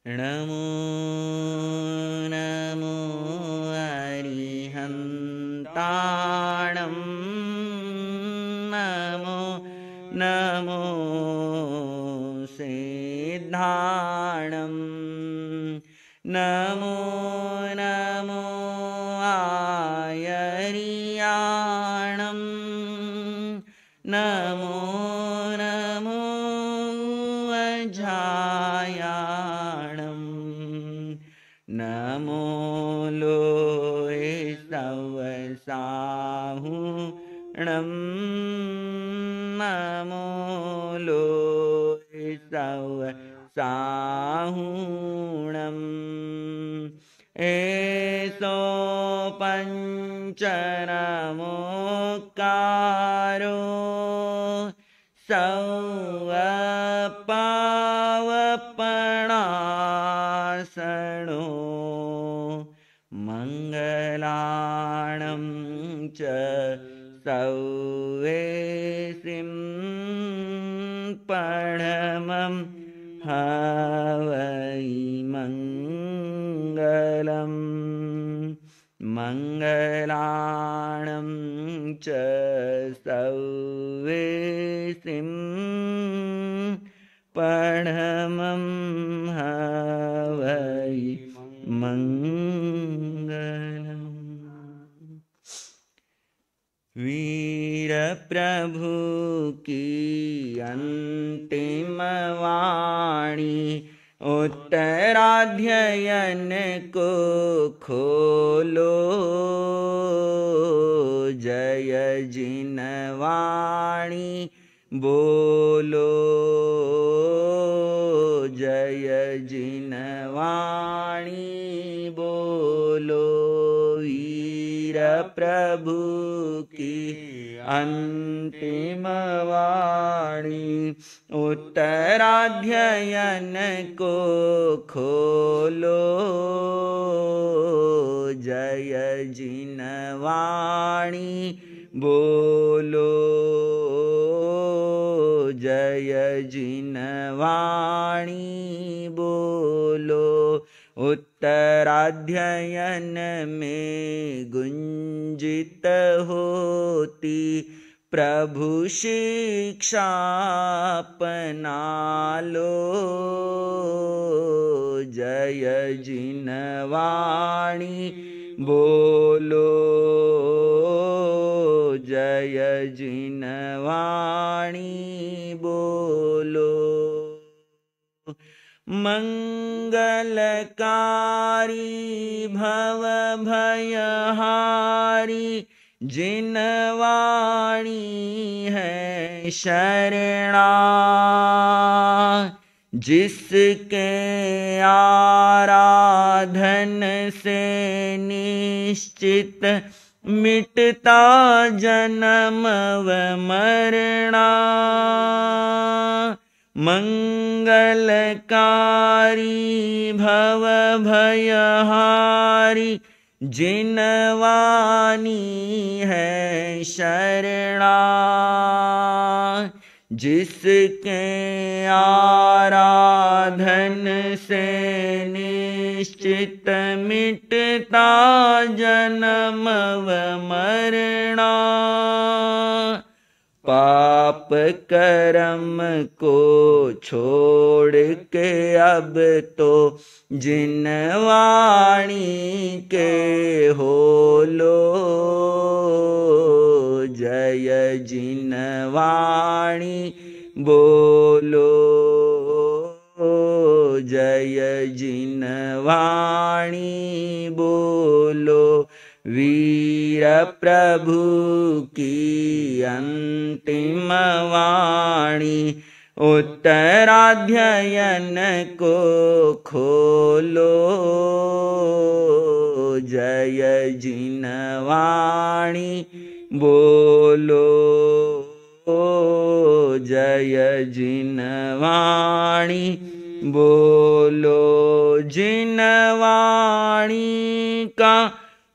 नमो नमो अरिहन्ताणं नमो नमो सिद्धाणं नमो नमो आयर्याणं नमो नमो अजायाणं नमो लोये सवसाहुणं नमो लोये सवसाहुणम् एसो पञ्चनमोकारो सौवपावपणासनो मङ्गलाणं च सौवेसिं परमं हवै मङ्गलम् मङ्गलाणं च सौवेसिं परमं हवै मङ्गलम्। वीर प्रभु की अंतिम वाणी उत्तराध्ययन को खोलो जय जिनवाणी बोलो जय जिनवाणी बोलो वीर प्रभु की अंतिम वाणी उत्तराध्ययन को खोलो जय जिनवाणी बोलो जय जिनवाणी बोलो उत्तराध्ययन में गुंजित होती प्रभु शिक्षा अपना लो जय जिनवाणी बोलो जय जिनवाणी बोलो मंगलकारी भव भयहारी जिनवाणी है शरणा जिसके आराधन से निश्चित मिटता जन्म व मरणा मंगलकारी भव भयहारी जिनवाणी है शरणा जिसके आराधन से निश्चित मिटता जन्म व मरणा पाप कर्म को छोड़ के अब तो जिनवाणी के हो लो जय जिनवाणी बोलो जय जिनवाणी बोलो वीर प्रभु की अंतिम वाणी उत्तराध्ययन को खोलो जय जिनवाणी बोलो जय जिनवाणी बोलो जिनवाणी का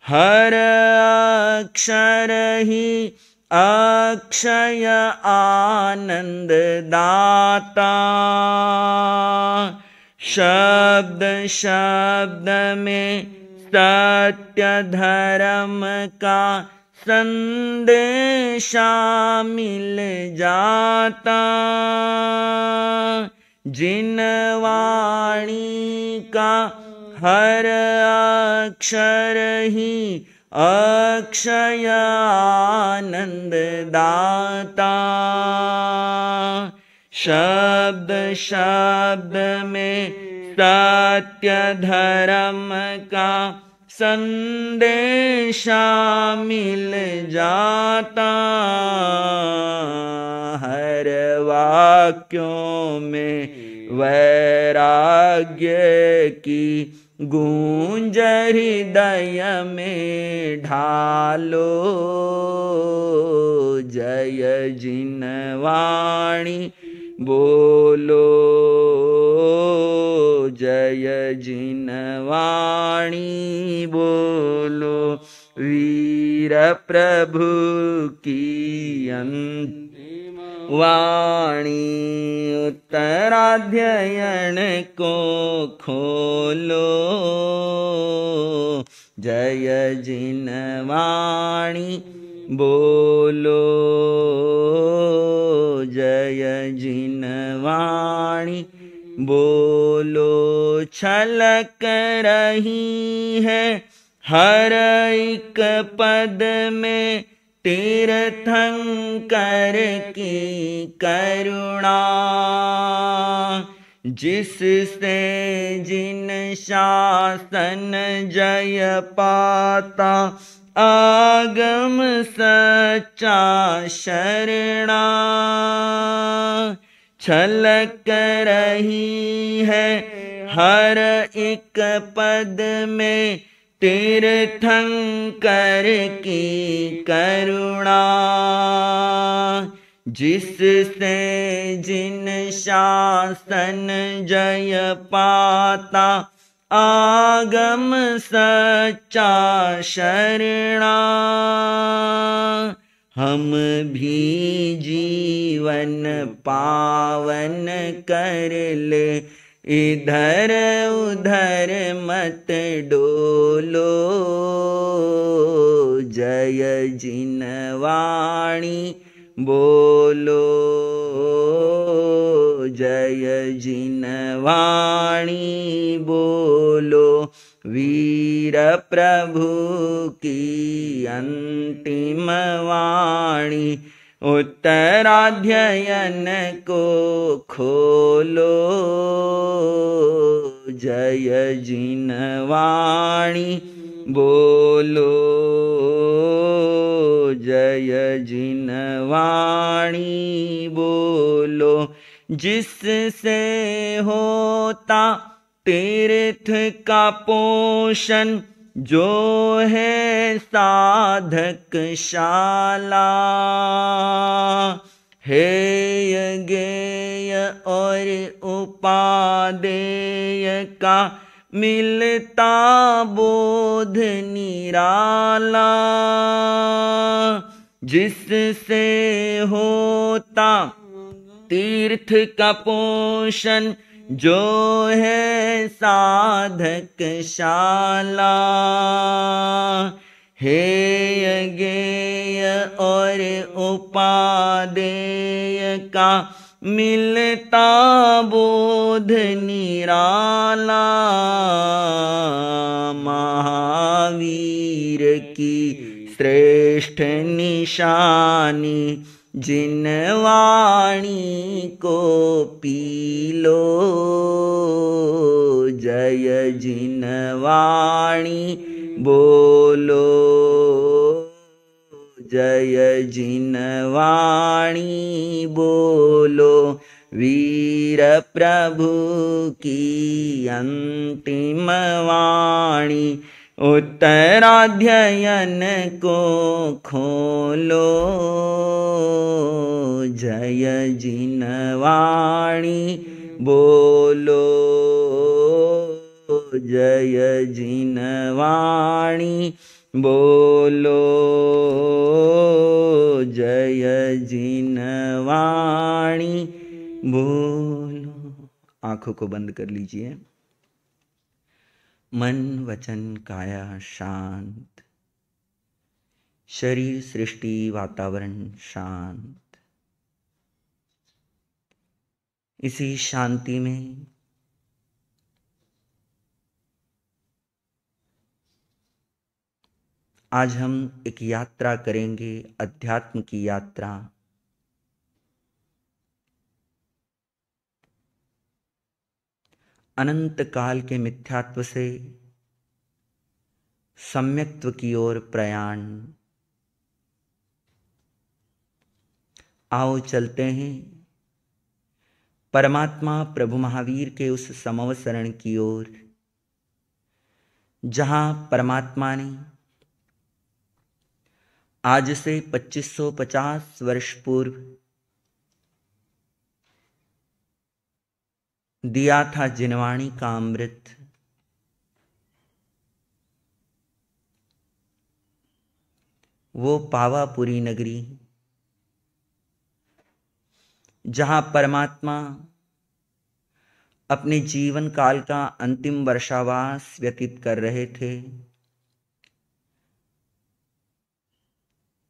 हर अक्षर ही अक्षय आनंद दाता शब्द शब्द में सत्य धर्म का संदेशा मिल जाता। जिन वाणी का हर अक्षर ही अक्षय आनंद दाता। शब्द शब्द में सत्य धर्म का संदेशा मिल जाता। हर वाक्यों में वैराग्य की गूंज हृदय में ढालो। जय जिन वाणी बोलो, जय जिन वाणी बोलो। वीर प्रभु की अंतिम वाणी उत्तराध्ययन को खोलो। जय जिन वाणी बोलो, जय जिन वाणी बोलो। छलक रही है हर एक पद में तीर्थंकर की करुणा। जिससे जिन शासन जय पाता, आगम सच्चा शरणा। छलक रही है हर एक पद में तीर्थंकर की करुणा। जिससे जिन शासन जय पाता, आगम सच्चा शरणा। हम भी जीवन पावन कर ले, इधर उधर मत डोलो। जय जिन वाणी बोलो, जय जिन वाणी बोलो। वीर प्रभु की अंतिम वाणी उत्तराध्ययन को खोलो। जय जिन वाणी बोलो, जय जिन वाणी बोलो। जिससे होता तीर्थ का पोषण, जो है साधक शाला। हेय गेय और उपादेय का मिलता बोध निराला। जिससे होता तीर्थ का पोषण, जो है साधक शाला। हेय गेय और उपादेय का मिलता बोध निराला। महावीर की श्रेष्ठ निशानी, जिन वाणी को पी लो। जय जिन वाणी बोलो, जय जिन वाणी बोलो। वीर प्रभु की अंतिम वाणी उत्तराध्ययन को खोलो। जय जिन वाणी बोलो, जय जिन वाणी बोलो। जय जिन वाणी बोलो। आंखों को बंद कर लीजिए। मन वचन काया शांत, शरीर सृष्टि वातावरण शांत। इसी शांति में आज हम एक यात्रा करेंगे, अध्यात्म की यात्रा। अनंत काल के मिथ्यात्व से सम्यक्त्व की ओर प्रयाण। आओ चलते हैं परमात्मा प्रभु महावीर के उस समवसरण की ओर, जहां परमात्मा ने आज से 2550 वर्ष पूर्व दिया था जिनवाणी का अमृत। वो पावापुरी नगरी, जहां परमात्मा अपने जीवन काल का अंतिम वर्षावास व्यतीत कर रहे थे,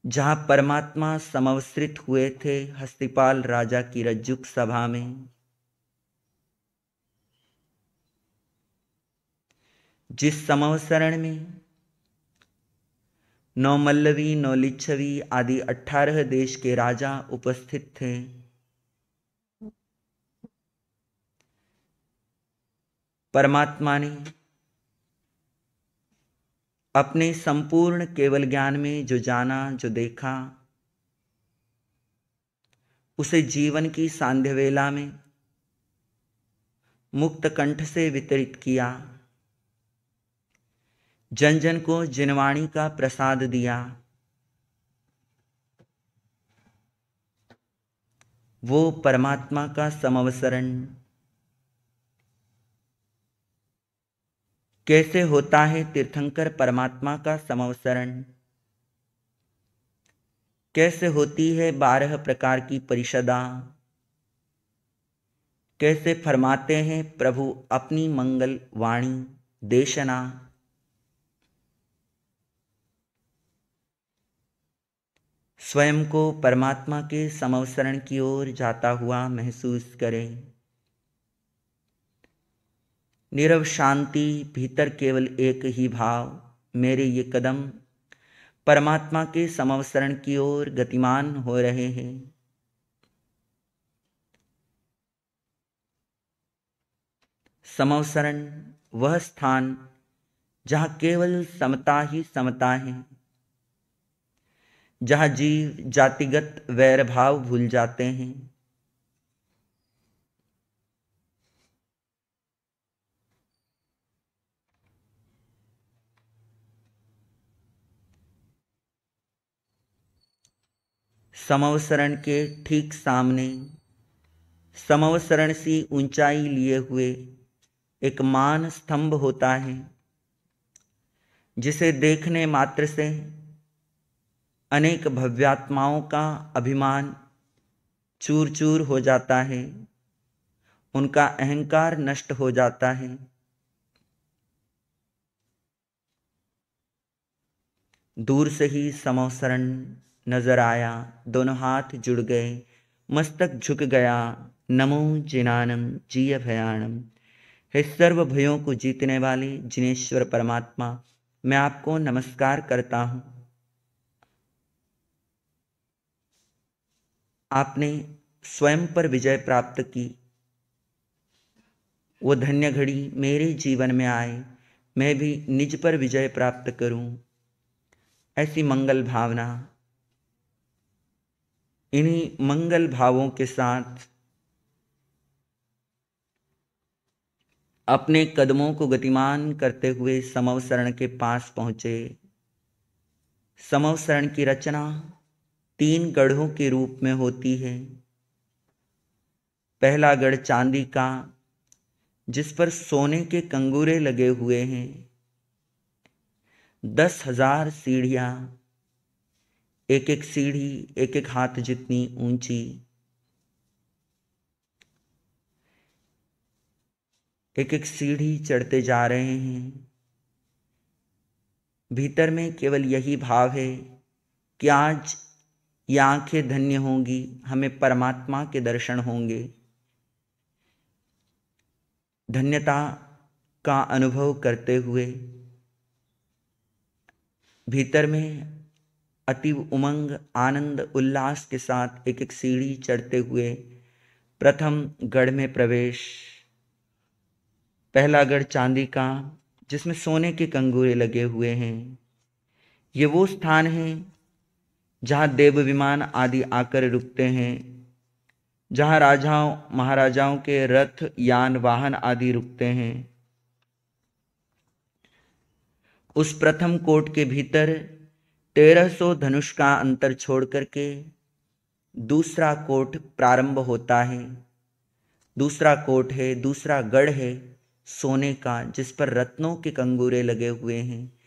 जहां परमात्मा समवस्त्रित हुए थे हस्तिपाल राजा की रज्जुक सभा में। जिस समवसरण में नौ मल्लवी, नौ लिच्छवी आदि 18 देश के राजा उपस्थित थे। परमात्मा ने अपने संपूर्ण केवल ज्ञान में जो जाना, जो देखा, उसे जीवन की सांध्य वेला में मुक्त कंठ से वितरित किया। जन जन को जिनवाणी का प्रसाद दिया। वो परमात्मा का समवसरण कैसे होता है? तीर्थंकर परमात्मा का समवसरण कैसे होती है? 12 प्रकार की परिषदा कैसे फरमाते हैं प्रभु अपनी मंगल वाणी देशना। स्वयं को परमात्मा के समवसरण की ओर जाता हुआ महसूस करें। नीरव शांति, भीतर केवल एक ही भाव, मेरे ये कदम परमात्मा के समवसरण की ओर गतिमान हो रहे हैं। समवसरण वह स्थान जहां केवल समता ही समता है, जहां जीव जातिगत वैर भाव भूल जाते हैं। समवसरण के ठीक सामने समवसरण सी ऊंचाई लिए हुए एक मान स्तंभ होता है, जिसे देखने मात्र से अनेक भव्यात्माओं का अभिमान चूर चूर हो जाता है, उनका अहंकार नष्ट हो जाता है। दूर से ही समवसरण नजर आया, दोनों हाथ जुड़ गए, मस्तक झुक गया। नमो जिनानम जीय भयानम। हे सर्व भयों को जीतने वाले जिनेश्वर परमात्मा, मैं आपको नमस्कार करता हूं। आपने स्वयं पर विजय प्राप्त की। वो धन्य घड़ी मेरे जीवन में आए, मैं भी निज पर विजय प्राप्त करूं। ऐसी मंगल भावना, इन्हीं मंगल भावों के साथ अपने कदमों को गतिमान करते हुए समवसरण के पास पहुंचे। समवसरण की रचना 3 गढ़ों के रूप में होती है। पहला गढ़ चांदी का, जिस पर सोने के कंगूरे लगे हुए हैं। 10,000 सीढ़ियां, एक एक सीढ़ी एक एक हाथ जितनी ऊंची। एक एक सीढ़ी चढ़ते जा रहे हैं। भीतर में केवल यही भाव है कि आज ये आंखें धन्य होंगी, हमें परमात्मा के दर्शन होंगे। धन्यता का अनुभव करते हुए भीतर में अतीव उमंग, आनंद, उल्लास के साथ एक एक सीढ़ी चढ़ते हुए प्रथम गढ़ में प्रवेश। पहला गढ़ चांदी का, जिसमें सोने के कंगूरे लगे हुए हैं। ये वो स्थान है जहाँ देव विमान आदि आकर रुकते हैं, जहाँ राजाओं महाराजाओं के रथ, यान, वाहन आदि रुकते हैं। उस प्रथम कोट के भीतर 1300 धनुष का अंतर छोड़ करके दूसरा कोट प्रारंभ होता है। दूसरा कोट है, दूसरा गढ़ है सोने का, जिस पर रत्नों के कंगूरे लगे हुए हैं।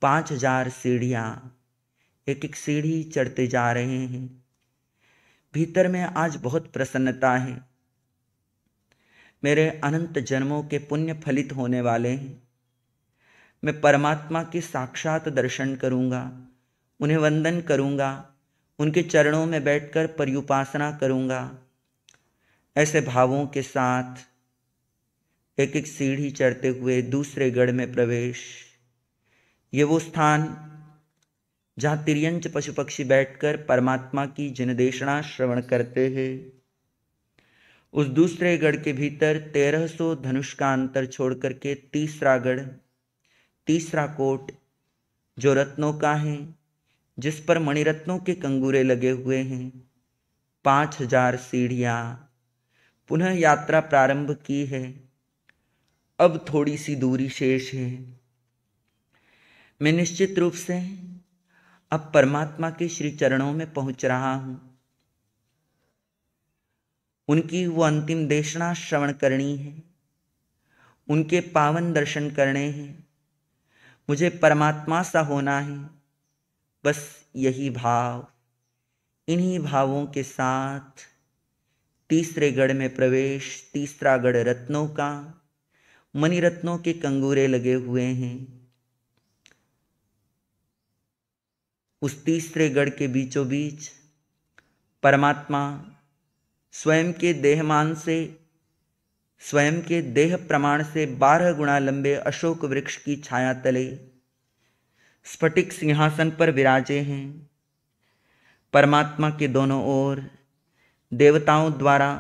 5000 सीढ़ियां, एक एक सीढ़ी चढ़ते जा रहे हैं। भीतर में आज बहुत प्रसन्नता है। मेरे अनंत जन्मों के पुण्य फलित होने वाले हैं। मैं परमात्मा के साक्षात दर्शन करूंगा, उन्हें वंदन करूंगा, उनके चरणों में बैठकर पर्युपासना करूंगा। ऐसे भावों के साथ एक एक सीढ़ी चढ़ते हुए दूसरे गढ़ में प्रवेश। ये वो स्थान जहाँ तिर्यंच पशु पक्षी बैठकर परमात्मा की जिनदेशना श्रवण करते हैं। उस दूसरे गढ़ के भीतर 1300 धनुष का अंतर छोड़ करके तीसरा गढ़, तीसरा कोट, जो रत्नों का है, जिस पर मणिरत्नों के कंगूरे लगे हुए हैं। 5000 सीढ़ियां, पुनः यात्रा प्रारंभ की है। अब थोड़ी सी दूरी शेष है। मैं निश्चित रूप से अब परमात्मा के श्री चरणों में पहुंच रहा हूं। उनकी वो अंतिम देशना श्रवण करनी है, उनके पावन दर्शन करने हैं। मुझे परमात्मा सा होना है। बस यही भाव, इन्हीं भावों के साथ तीसरे गढ़ में प्रवेश। तीसरा गढ़ रत्नों का, मणिरत्नों के कंगूरे लगे हुए हैं। उस तीसरे गढ़ के बीचों बीच परमात्मा स्वयं के देहमान से, स्वयं के देह प्रमाण से 12 गुना लंबे अशोक वृक्ष की छाया तले स्फटिक सिंहासन पर विराजे हैं। परमात्मा के दोनों ओर देवताओं द्वारा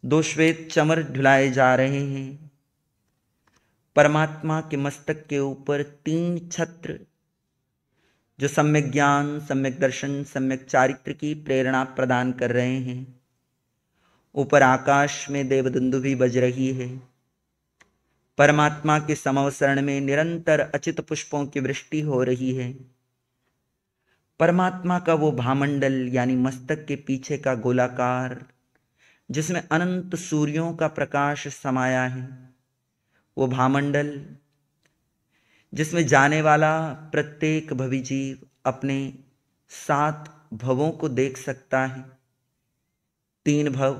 2 श्वेत चमर ढुलाए जा रहे हैं। परमात्मा के मस्तक के ऊपर 3 छत्र, जो सम्यक ज्ञान, सम्यक दर्शन, सम्यक चारित्र की प्रेरणा प्रदान कर रहे हैं। ऊपर आकाश में देवदुंदुभी बज रही है। परमात्मा के समवसरण में निरंतर अचित पुष्पों की वृष्टि हो रही है। परमात्मा का वो भामंडल यानी मस्तक के पीछे का गोलाकार, जिसमें अनंत सूर्यों का प्रकाश समाया है, वो भामंडल जिसमें जाने वाला प्रत्येक भविजीव अपने 7 भवों को देख सकता है। 3 भव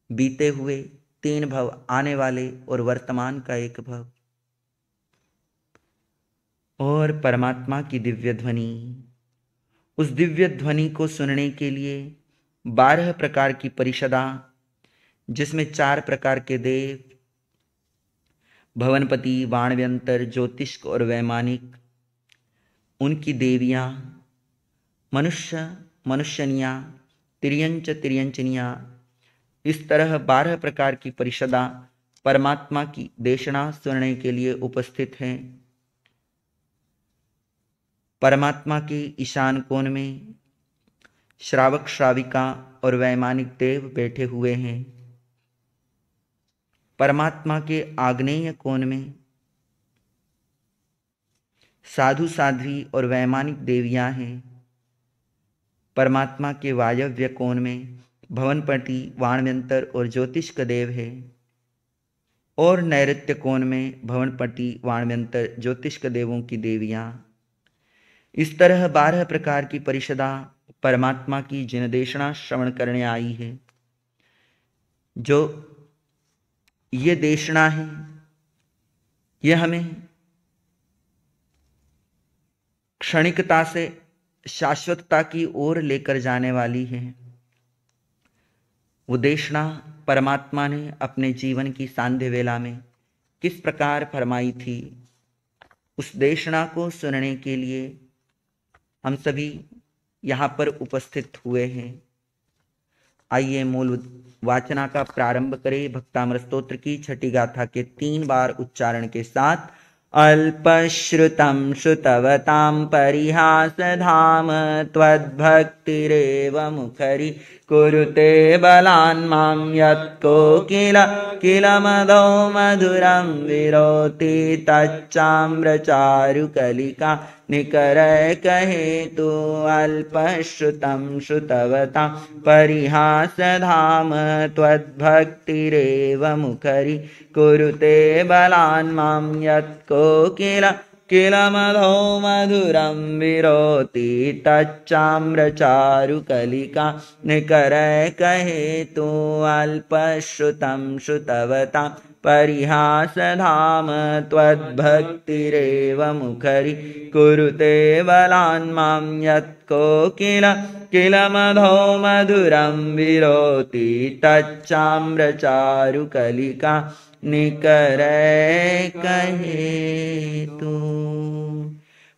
बीते हुए, 3 भव आने वाले और वर्तमान का 1 भव। और परमात्मा की दिव्य ध्वनि, उस दिव्य ध्वनि को सुनने के लिए 12 प्रकार की परिषदा, जिसमें 4 प्रकार के देव, भवनपति, वाणव्यंतर, ज्योतिष्क और वैमानिक, उनकी देवियां, मनुष्य, मनुष्यनियां, तिर्यंच, तिर्यंचनियां, इस तरह 12 प्रकार की परिषदा परमात्मा की देशना सुनने के लिए उपस्थित हैं। परमात्मा के ईशान कोण में श्रावक, श्राविका और वैमानिक देव बैठे हुए हैं। परमात्मा के आग्नेय कोण में साधु, साध्वी और वैमानिक देवियां हैं। परमात्मा के वायव्य कोण में भवनपति, वाणव्यंतर और ज्योतिष्क देव है। और नैऋत्य कोण में भवनपति, वाणव्यंतर, ज्योतिष्क देवों की देवियां। इस तरह 12 प्रकार की परिषदा परमात्मा की जिनदेशना श्रवण करने आई है। जो ये देशना है, ये हमें क्षणिकता से शाश्वतता की ओर लेकर जाने वाली है। वो देशना परमात्मा ने अपने जीवन की सांध्य वेला में किस प्रकार फरमाई थी, उस देशना को सुनने के लिए हम सभी यहाँ पर उपस्थित हुए हैं। आइए मूल वाचना का प्रारंभ करें भक्तामृत स्तोत्र की छठी गाथा के 3 बार उच्चारण के साथ। अल्पश्रुतं श्रुतवतां परिहासधाम त्वद्भक्तिरेव मुखरि कुरुते बलान् मां यत्कोकिलमदो मधुरं विरोति तच्चाम्रचारुकलिका निकरैकहेतु। अल्पश्रुतं श्रुतवतां परिहासधाम त्वद्भक्तिरेव मुखरि कुरुते बलान् मां यत्कोकिलमदो मधुरं विरोति तच्चाम्रचारुकलिका निकरैकहेतु। अल्पश्रुतं श्रुतवतां परिहासधाम त्वद्भक्तिरेव मुखरि कुरुते बलान् मां यत्कोकिलमदो मधुरं विरोति तच्चाम्रचारुकलिका निकरैकहेतु।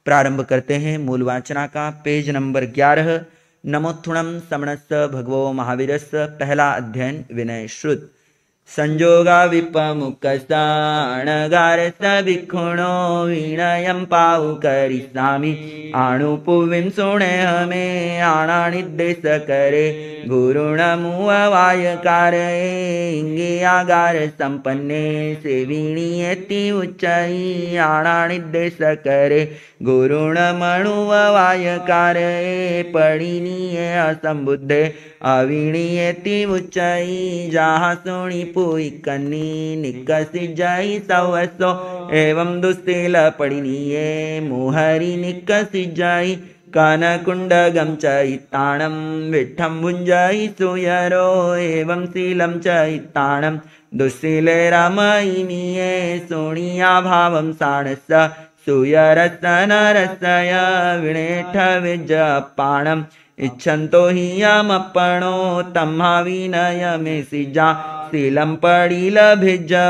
प्रारंभ करते हैं मूल वाचना का। Page number 11। नमोत्थुणं समणस्य भगवो महावीरस्य। पहला अध्ययन विनय श्रुत। संजोगा विपमुखस्ताणगारस भिक्षुणो विनयं पाहुकरिष्यामि आणुपुविं सुणे हमें आणानिर्देश करे गुरुणमुवायकारे इंगियागार संपन्ने सेविणीयति उच्चई आणानिर्देश करे गुरुणमणुवायकारे पडिनीये असंबुद्धे अविणीयति उच्चई जहाँ सुणी पुईकन्नी निकसि जई सवसो एवं दुस्तिल पडिनीये मुहरि निकसि जई कानकुंडगं च इत्ताणं विट्ठं भुञ्जई सुयरो एवं शीलं च इत्ताणं दुस्सिले रमयिनीये सोणिया भावं साणस्य सुयरस्य नरस्य विणेठ विजपाणम् इच्छन्तो हि यमप्पणो तम्हा विनयमेसिजा शीलं पडिलभिजो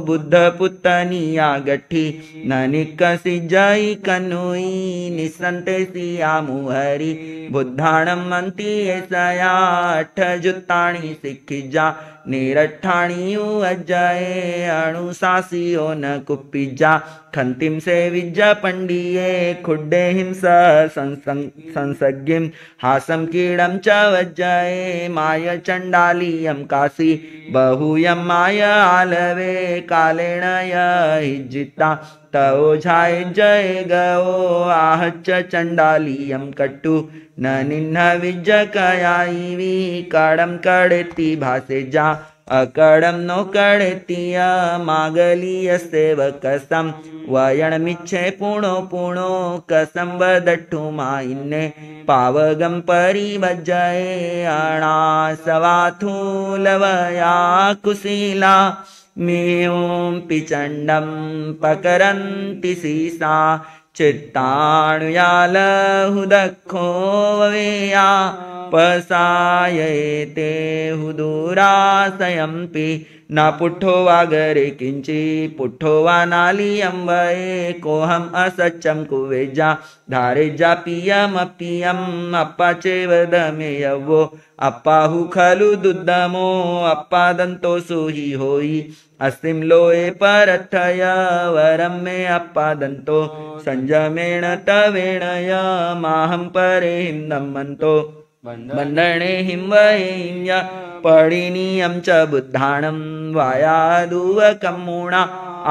बुद्धपुत्तनिया गठी न निकसिजई कन्नुई निसन्ते सिया मुहरि बुद्धाणं मन्ति एषया 8 जुत्ताणि सिक्खिजा निरट्ठाणि अजये अणुशासियो न कुप्पिजा खन्तिं सेविज पंडिये खुड्डे हिंस संसज्ञिं हासं कीडं च वज्जये माय चण्डालीयं काशी बहुयं माय आलवे कालेन यहिजिता तवोझाय जय गो आहच्च चण्डालीयं कट्टु न निह्न विजकयायि कडं कडेति भासे जा अकडं नो कडेतिय मागलीय सेवकसं वयणमिच्छे पुणो पुणो कसं वदट्टु मायिन्ने पावगं परिवज्जये अणासवाथूलवया कुशीला मेओं पिचण्डं पकरन्ति सीसा चित्ताणुयालहुदखो ववेया पसायते हुदुरासयम्पि न पुट्ठो वागरे किंचि पुट्ठो वा नालियं वये कोहम असच्चं कुवेजा धारेजा पियमपियम् अप्पा चेवदमे यवो अप्पाहु खलु दुद्दमो अप्पादन्तो सुहि होई अस्तिं लोये परथय वरं मे अप्पादन्तो संजमेण तवेण यमाहं परे हिं दम्मन्तो बन्धने हिं वयें य पडिनीयं च बुद्धाणं वायादुवकम्मुणा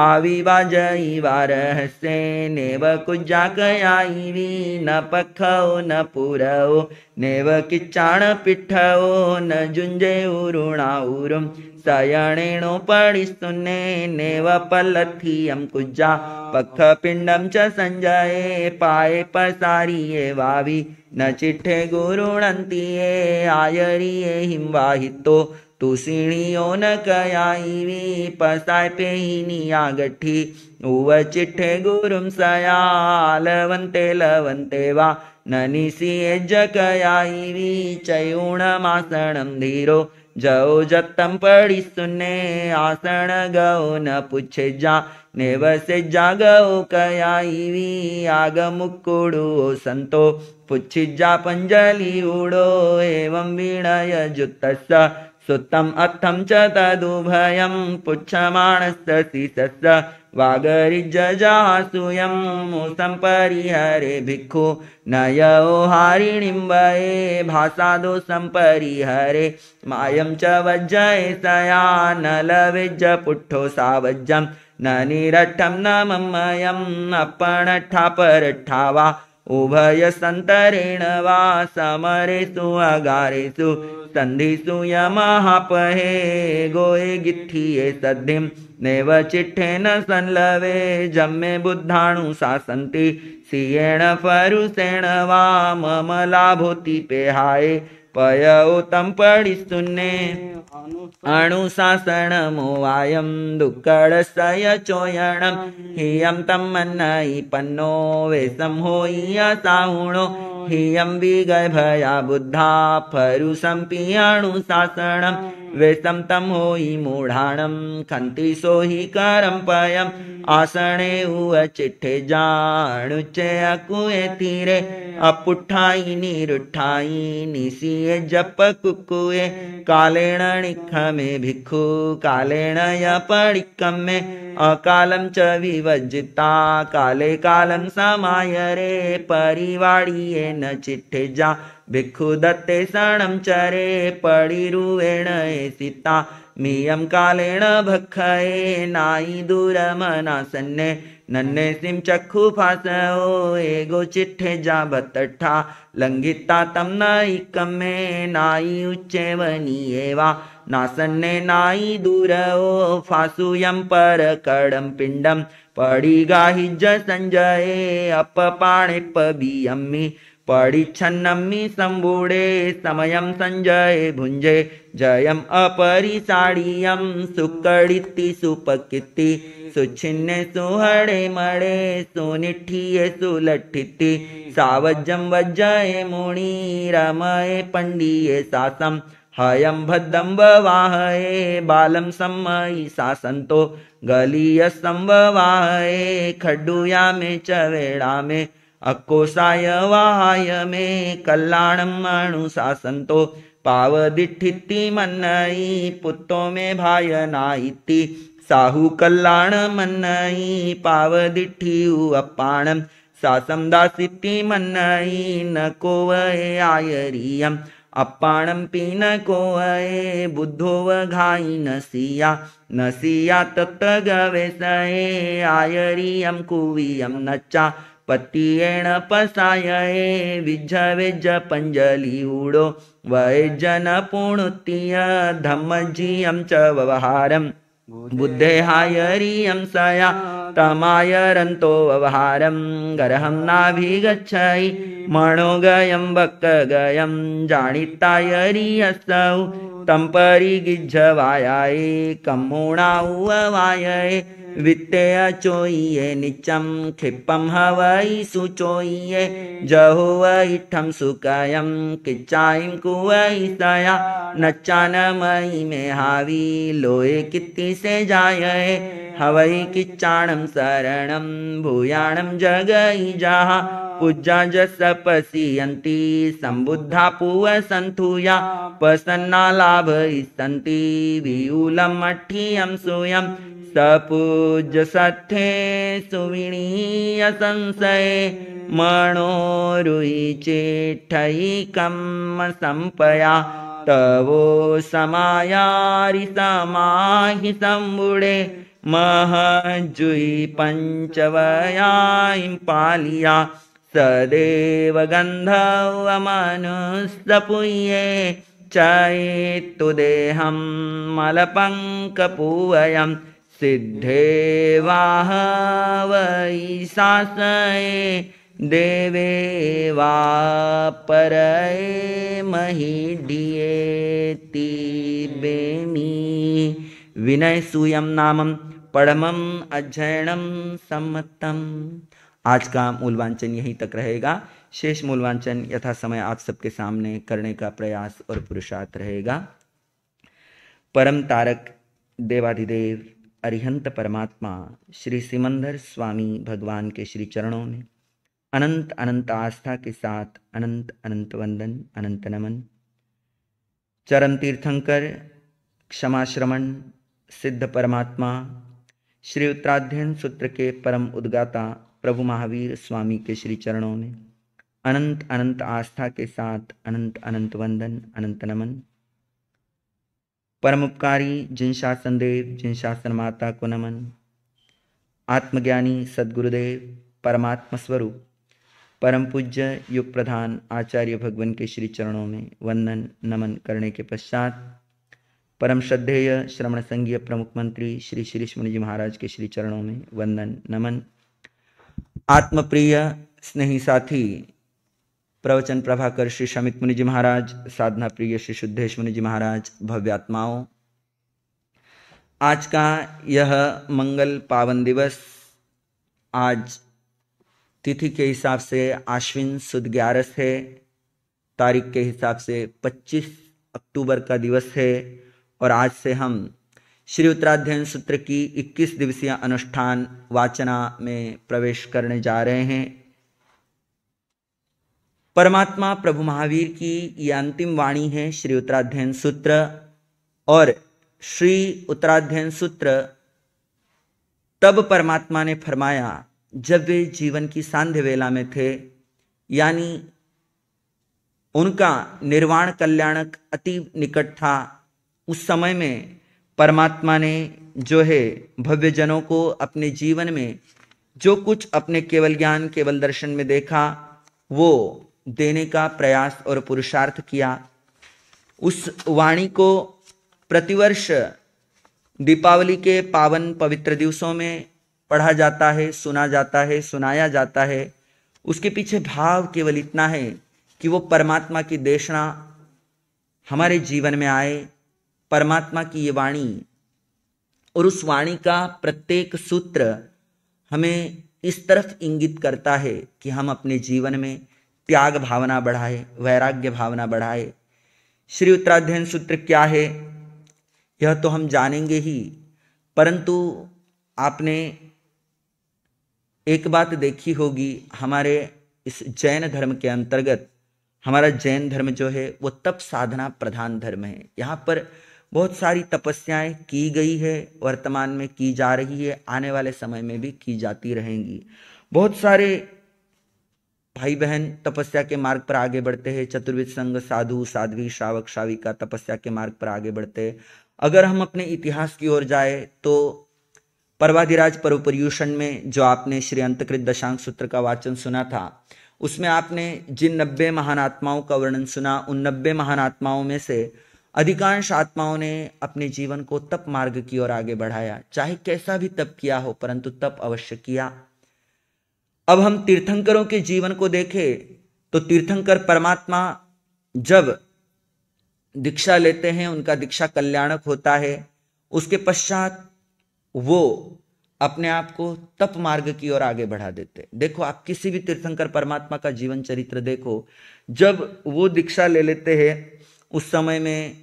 आविवाजयि वारहस्ये नेव कुज्जाकयायि न पखो न पुरवो नेव किच्चाण पिठवो न जुञ्जे उरुणाउरुं सयणेणोपडिस्तुन्ने नेव पल्लथियं कुज्जा पखपिण्डं च संजये पाये पसारिये वावि न चिट्ठे गुरुणन्ति ये आयरिये हिं वाहितो तुषिणियो न कयाईवी पसाय पेहिनी आगठी उव चिट्ठे गुरुम सयाल लवंते लवंते वा ननिसी जकयाईवी चयूण मासणम धीरो जओ जत्तम पड़ी सुने आसन गओ न पूछे जा नेवसे जागओ कयाईवी आग मुकुड़ो संतो पुछि जा पंजलि उड़ो एवं विनय जुतस्स सुतम अथम च तदुभयं पुच्छमाणस्य शिशस्य वागरिजजासूयं मूसं परिहरे भिक्खु नयो हारिणिम्बये भासादोषं परिहरे मायं च वज्जये सया न लवेज्ज पुट्ठो सावज्जं न निरट्ठं न मम्मयम् अपणट्ठा परट्ठा वा उभय संतरेण वा समरेषु अगारेषु संधिषु यमहापहे गोये गिट्ठिये सद्धिं नेव चिट्ठेन संलवे जम्मे बुद्धाणु शासन्ति सियेण फरुसेण वा मम लाभोति पेहाये पयो तं पडिस्तुन्ने अनुशासन मोवायं दुक्कडस्य चोयणं हियं तं मन्नयि पन्नो वेशं होयि साहुणो हियं विगय भया बुद्धा फरुसं पियाणुशासनं वेशं तं होयि मूढाणं खन्ति सोहि करं पयम् आसने उव चिट्ठे जाणुचे अकुए तीरे अपुठाई निरुठाई निसिए जप कुकुए कालेण निखमे भिक्खु कालेण यपणिकमे अकालं च विवज्जिता काले कालं समायरे परिवाड़िये न चिट्ठे जा भिक्खु दत्ते शरणं चरे पडिरुवेण सीता मियं कालेण भक्षये नाई दूरमनासन्ने नन्ने सिं चक्षु फासो एगो चिट्ठे जा बतठा लंघिता तम नाईकमे नाई उच्चेवनीये वा नासन्ने नाई दूरो फासुयं पर कडं पिंडं पडिगाहिज संजये अपपाणे पबियम्मि पडिच्छन्नम्मि संबूढे समयं संजये भुंजे जयम् अपरिसाडीयं सुकडिति सुपकिति सुच्छिन्ने सुहड़े मड़े सुनिठिये सुलठिति सावज्जं वज्जये मुनि रमये पंडिये सासं हयं भद्दं ववाहये बालं सम्मयि सासन्तो गलीय संववाहये खड्डूयामे च वेळामे अक्कोसाय वाहाय मे कल्याणं अनुशासन्तो पावदिठिति मन्नयि पुत्तो मे भायनाइति साहु कल्याण मन्नयि पावदिठिउ अप्पाणं सासं दासिति मन्नयि न कोवये आयरीयम् अप्पाणं पीन कोवये बुद्धो वघाई नसिया तत्त गवेशये आयरीयं कुवीयं नच्चा पतियेण पसायये विज्ज विज्ज पंजलि उडो वैजन पुणुत्य धम्मजीयं च व्यवहारम् बुद्धे हायरीयं सया तमायरन्तो व्यवहारं गरहं नाभिगच्छयि मनोगयं वक्कगयं जानितायरीयसौ तं परिगिज्झवायाये कम्मुणाउवायाये वित्ते अचोयिये निचं क्षिप्पं हवै सुचोयिये जहुवैठं सुकयं किच्चायं कुवै सया नच्चानमयि मे हावी लोये कित्ति से जायये हवै किच्चाणं शरणं भूयाणं जगै जाहा पूज्या जस पश्यन्ति संबुद्धा पुवसन्तुया प्रसन्ना लाभयिष्यन्ति वियुलं मठ्ठियं सूयं सपूज्य सत्थे सुविणीय संशये मनोरुहि चिट्ठैकं संपया तवो समायारि समाहि संबुडे महज्जुयि पंचवयां पालिया सदेव गन्धवमनुस्तपुये चयेत्तु देहं मलपङ्कपूवयं सिद्धे वाह वै शासये देवे वा परये महीढ्येति बेमी विनय सूयम नामम पढ़मम अध्ययनम सम्मतम। आज का मूल वांचन यहीं तक रहेगा। शेष मूल वांचन यथा समय आप सबके सामने करने का प्रयास और पुरुषार्थ रहेगा। परम तारक देवाधिदेव अरिहंत परमात्मा श्री सिमंदर स्वामी भगवान के श्री चरणों में अनंत अनंत आस्था के साथ अनंत अनंत वंदन, अनंत नमन। चरम तीर्थंकर क्षमा श्रमण सिद्ध परमात्मा श्री उत्तराध्ययन सूत्र के परम उद्गाता प्रभु महावीर स्वामी के श्री चरणों में अनंत अनंत आस्था के साथ अनंत अनंत वंदन, अनंत नमन। परम उपकारी जिन शासन देव, जिन शासन माता को नमन। आत्मज्ञानी सद्गुरुदेव परमात्मा स्वरूप परम पूज्य युग प्रधान आचार्य भगवान के श्री चरणों में वंदन नमन करने के पश्चात परम श्रद्धेय श्रवण संघीय प्रमुख मंत्री श्री श्रीश मुनि जी महाराज के श्री चरणों में वंदन नमन। आत्मप्रिय स्नेही साथी प्रवचन प्रभाकर श्री शमित मुनि जी महाराज, साधना प्रिय श्री शुद्धेश मुनि जी महाराज, भव्यात्माओं, आज का यह मंगल पावन दिवस आज तिथि के हिसाब से आश्विन सुद 11 है, तारीख के हिसाब से 25 अक्टूबर का दिवस है और आज से हम श्री उत्तराध्ययन सूत्र की 21 दिवसीय अनुष्ठान वाचना में प्रवेश करने जा रहे हैं। परमात्मा प्रभु महावीर की यह अंतिम वाणी है श्री उत्तराध्ययन सूत्र। और श्री उत्तराध्ययन सूत्र तब परमात्मा ने फरमाया जब वे जीवन की सांध्य वेला में थे, यानी उनका निर्वाण कल्याणक अति निकट था। उस समय में परमात्मा ने जो है भव्य जनों को अपने जीवन में जो कुछ अपने केवल ज्ञान केवल दर्शन में देखा वो देने का प्रयास और पुरुषार्थ किया। उस वाणी को प्रतिवर्ष दीपावली के पावन पवित्र दिवसों में पढ़ा जाता है, सुना जाता है, सुनाया जाता है। उसके पीछे भाव केवल इतना है कि वो परमात्मा की देशना हमारे जीवन में आए, परमात्मा की ये वाणी और उस वाणी का प्रत्येक सूत्र हमें इस तरफ इंगित करता है कि हम अपने जीवन में त्याग भावना बढ़ाए, वैराग्य भावना बढ़ाए। श्री उत्तराध्ययन सूत्र क्या है यह तो हम जानेंगे ही, परंतु आपने एक बात देखी होगी, हमारे इस जैन धर्म के अंतर्गत हमारा जैन धर्म जो है वो तप साधना प्रधान धर्म है। यहाँ पर बहुत सारी तपस्याएं की गई है, वर्तमान में की जा रही है, आने वाले समय में भी की जाती रहेंगी। बहुत सारे भाई बहन तपस्या के मार्ग पर आगे बढ़ते हैं, चतुर्विध संघ, साधु साध्वी, श्रावक श्राविका तपस्या के मार्ग पर आगे बढ़ते हैं। अगर हम अपने इतिहास की ओर जाए तो पर्वाधिराज पर्व पर्यूषण में जो आपने श्री अंतकृत दशांक सूत्र का वाचन सुना था, उसमें आपने जिन 90 महान आत्माओं का वर्णन सुना, उन 90 महान आत्माओं में से अधिकांश आत्माओं ने अपने जीवन को तप मार्ग की ओर आगे बढ़ाया। चाहे कैसा भी तप किया हो, परंतु तप अवश्य किया। अब हम तीर्थंकरों के जीवन को देखें तो तीर्थंकर परमात्मा जब दीक्षा लेते हैं, उनका दीक्षा कल्याणक होता है। उसके पश्चात वो अपने आप को तप मार्ग की ओर आगे बढ़ा देते। देखो, आप किसी भी तीर्थंकर परमात्मा का जीवन चरित्र देखो, जब वो दीक्षा ले लेते हैं उस समय में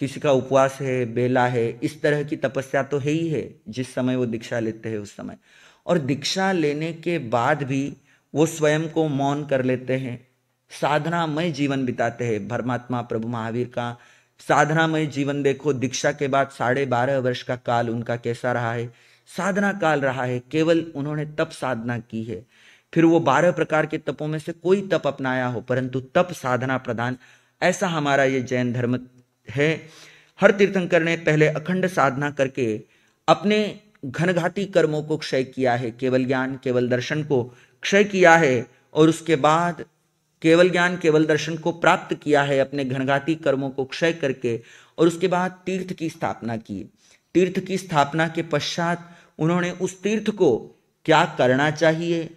किसी का उपवास है, बेला है, इस तरह की तपस्या तो है ही है जिस समय वो दीक्षा लेते हैं उस समय। और दीक्षा लेने के बाद भी वो स्वयं को मौन कर लेते हैं, साधनामय जीवन बिताते हैं। परमात्मा प्रभु महावीर का साधनामय जीवन देखो, दीक्षा के बाद 12.5 वर्ष का काल उनका कैसा रहा है, साधना काल रहा है। केवल उन्होंने तप साधना की है। फिर वो 12 प्रकार के तपों में से कोई तप अपनाया हो, परंतु तप साधना प्रधान, ऐसा हमारा ये जैन धर्म है। हर तीर्थंकर ने पहले अखंड साधना करके अपने घनघाती कर्मों को क्षय किया है, केवल ज्ञान केवल दर्शन को क्षय किया है, और उसके बाद केवल ज्ञान केवल दर्शन को प्राप्त किया है अपने घनघाती कर्मों को क्षय करके, और उसके बाद तीर्थ की स्थापना की। तीर्थ की स्थापना के पश्चात उन्होंने उस तीर्थ को क्या करना चाहिए,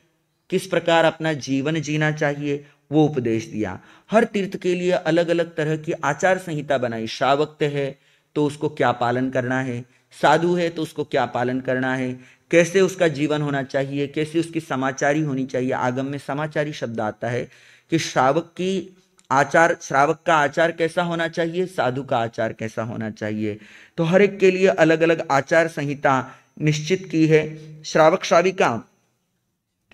किस प्रकार अपना जीवन जीना चाहिए वो उपदेश दिया। हर तीर्थ के लिए अलग अलग तरह की आचार संहिता बनाई। श्रावक है तो उसको क्या पालन करना है, साधु है तो उसको क्या पालन करना है, कैसे उसका जीवन होना चाहिए, कैसे उसकी समाचारी होनी चाहिए। आगम में समाचारी शब्द आता है कि श्रावक का आचार कैसा होना चाहिए, साधु का आचार कैसा होना चाहिए। तो हर एक के लिए अलग अलग आचार संहिता निश्चित की है। श्रावक श्राविका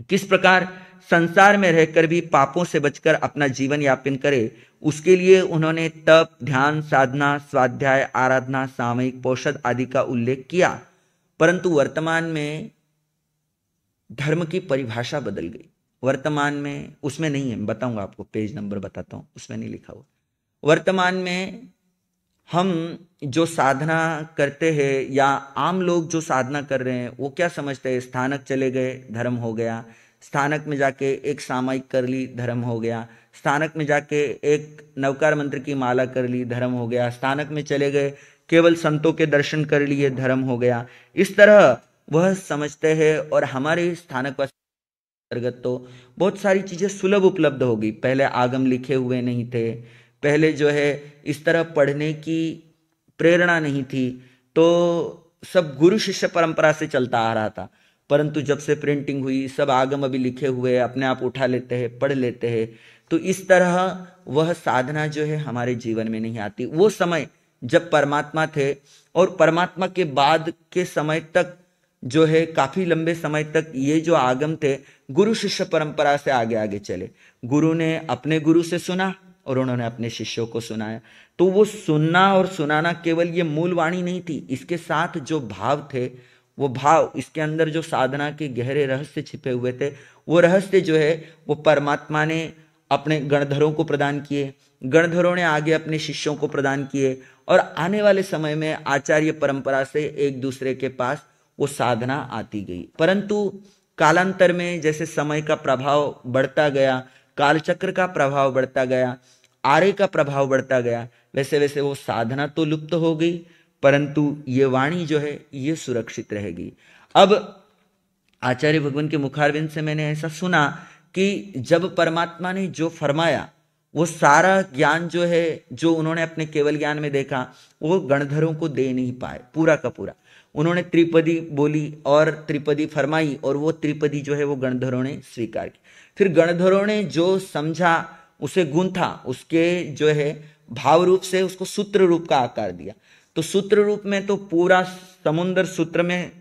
किस प्रकार संसार में रहकर भी पापों से बचकर अपना जीवन यापन करे, उसके लिए उन्होंने तप, ध्यान, साधना, स्वाध्याय, आराधना, सामयिक, पोषद आदि का उल्लेख किया। परंतु वर्तमान में धर्म की परिभाषा बदल गई। वर्तमान में उसमें नहीं है, बताऊंगा आपको, पेज नंबर बताता हूं, उसमें नहीं लिखा हुआ। वर्तमान में हम जो साधना करते हैं या आम लोग जो साधना कर रहे हैं वो क्या समझते हैं, स्थानक चले गए धर्म हो गया, स्थानक में जाके एक सामायिक कर ली धर्म हो गया, स्थानक में जाके एक नवकार मंत्र की माला कर ली धर्म हो गया, स्थानक में चले गए केवल संतों के दर्शन कर लिए धर्म हो गया। इस तरह वह समझते हैं। और हमारे स्थानक अंतर्गत तो बहुत सारी चीजें सुलभ उपलब्ध होगी। पहले आगम लिखे हुए नहीं थे, पहले जो है इस तरह पढ़ने की प्रेरणा नहीं थी, तो सब गुरु शिष्य परंपरा से चलता आ रहा था। परंतु जब से प्रिंटिंग हुई, सब आगम अभी लिखे हुए अपने आप उठा लेते हैं, पढ़ लेते हैं। तो इस तरह वह साधना जो है हमारे जीवन में नहीं आती। वो समय जब परमात्मा थे और परमात्मा के बाद के समय तक जो है काफी लंबे समय तक ये जो आगम थे गुरु शिष्य परंपरा से आगे आगे चले। गुरु ने अपने गुरु से सुना और उन्होंने अपने शिष्यों को सुनाया। तो वो सुनना और सुनाना केवल ये मूल वाणी नहीं थी, इसके साथ जो भाव थे, वो भाव, इसके अंदर जो साधना के गहरे रहस्य छिपे हुए थे, वो रहस्य जो है वो परमात्मा ने अपने गणधरों को प्रदान किए, गणधरों ने आगे अपने शिष्यों को प्रदान किए, और आने वाले समय में आचार्य परंपरा से एक दूसरे के पास वो साधना आती गई। परंतु कालांतर में जैसे समय का प्रभाव बढ़ता गया, कालचक्र का प्रभाव बढ़ता गया, आर्य का प्रभाव बढ़ता गया, वैसे वैसे वो साधना तो लुप्त हो गई, परंतु ये वाणी जो है ये सुरक्षित रहेगी। अब आचार्य भगवान के मुखारविंद से मैंने ऐसा सुना कि जब परमात्मा ने जो फरमाया वो सारा ज्ञान जो है, जो उन्होंने अपने केवल ज्ञान में देखा, वो गणधरों को दे नहीं पाए पूरा का पूरा। उन्होंने त्रिपदी बोली और त्रिपदी फरमाई, और वो त्रिपदी जो है वो गणधरों ने स्वीकार की। फिर गणधरों ने जो समझा उसे गूंथा, उसके जो है भाव रूप से उसको सूत्र रूप का आकार दिया। तो सूत्र रूप में तो पूरा समुद्र सूत्र में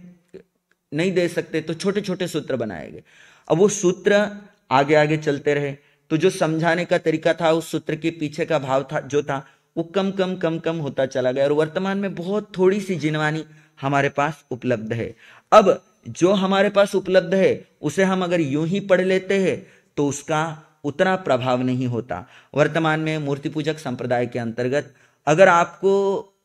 नहीं दे सकते, तो छोटे छोटे सूत्र बनाए गए। अब वो सूत्र आगे आगे चलते रहे, तो जो समझाने का तरीका था, उस सूत्र के पीछे का भाव था जो था वो कम कम कम कम होता चला गया, और वर्तमान में बहुत थोड़ी सी जिनवानी हमारे पास उपलब्ध है। अब जो हमारे पास उपलब्ध है उसे हम अगर यूं ही पढ़ लेते हैं तो उसका उतना प्रभाव नहीं होता। वर्तमान में मूर्ति पूजक संप्रदाय के अंतर्गत अगर आपको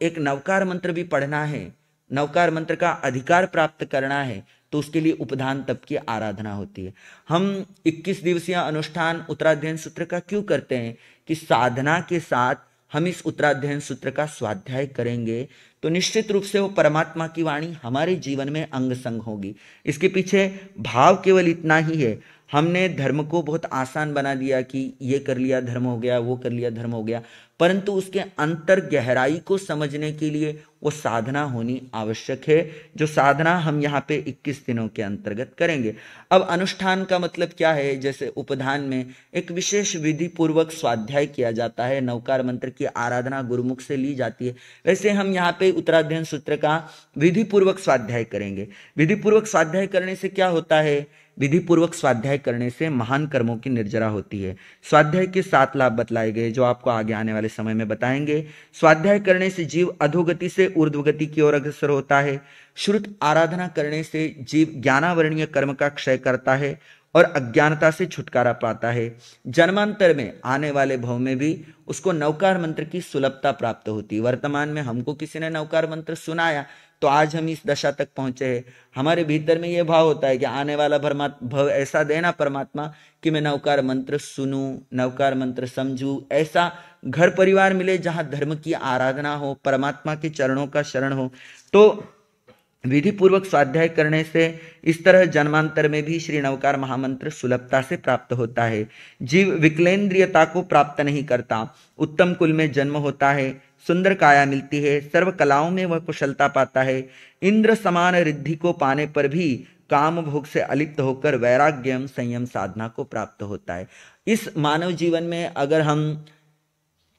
एक नवकार मंत्र भी पढ़ना है, नवकार मंत्र का अधिकार प्राप्त करना है, तो उसके लिए उपधान तप की आराधना होती है। हम 21 दिवसीय अनुष्ठान उत्तराध्ययन सूत्र का क्यों करते हैं कि साधना के साथ हम इस उत्तराध्ययन सूत्र का स्वाध्याय करेंगे तो निश्चित रूप से वो परमात्मा की वाणी हमारे जीवन में अंग संग होगी। इसके पीछे भाव केवल इतना ही है, हमने धर्म को बहुत आसान बना दिया कि ये कर लिया धर्म हो गया, वो कर लिया धर्म हो गया, परंतु उसके अंतर गहराई को समझने के लिए वो साधना होनी आवश्यक है, जो साधना हम यहाँ पे 21 दिनों के अंतर्गत करेंगे। अब अनुष्ठान का मतलब क्या है? जैसे उपधान में एक विशेष विधि पूर्वक स्वाध्याय किया जाता है, नवकार मंत्र की आराधना गुरुमुख से ली जाती है, वैसे हम यहाँ पे उत्तराध्ययन सूत्र का विधि पूर्वक स्वाध्याय करेंगे। विधि पूर्वक स्वाध्याय करने से क्या होता है? विधि पूर्वक स्वाध्याय करने से महान कर्मों की निर्जरा होती है। स्वाध्याय के 7 लाभ बतलाए गए जो आपको आगे आने वाले समय में बताएंगे। स्वाध्याय करने से जीव अधोगति से ऊर्ध्वगति की ओर अग्रसर होता है। श्रुत आराधना करने से जीव ज्ञानावरणीय कर्म का क्षय करता है और अज्ञानता से छुटकारा पाता है। जन्मांतर में आने वाले भव में भी उसको नवकार मंत्र की सुलभता प्राप्त होती है। वर्तमान में हमको किसी ने नवकार मंत्र सुनाया तो आज हम इस दशा तक पहुंचे हैं। हमारे भीतर में यह भाव होता है कि आने वाला भव ऐसा देना परमात्मा कि मैं नवकार मंत्र सुनूं, नवकार मंत्र समझूं, ऐसा घर परिवार मिले जहां धर्म की आराधना हो, परमात्मा के चरणों का शरण हो। तो विधि पूर्वक स्वाध्याय करने से इस तरह जन्मांतर में भी श्री नवकार महामंत्र सुलभता से प्राप्त होता है। जीव विकलेंद्रियता को प्राप्त नहीं करता, उत्तम कुल में जन्म होता है, सुंदर काया मिलती है, सर्व कलाओं में वह कुशलता पाता है। इंद्र समान रिद्धि को पाने पर भी काम भोग से अलिप्त होकर वैराग्य एवं संयम साधना को प्राप्त होता है। इस मानव जीवन में अगर हम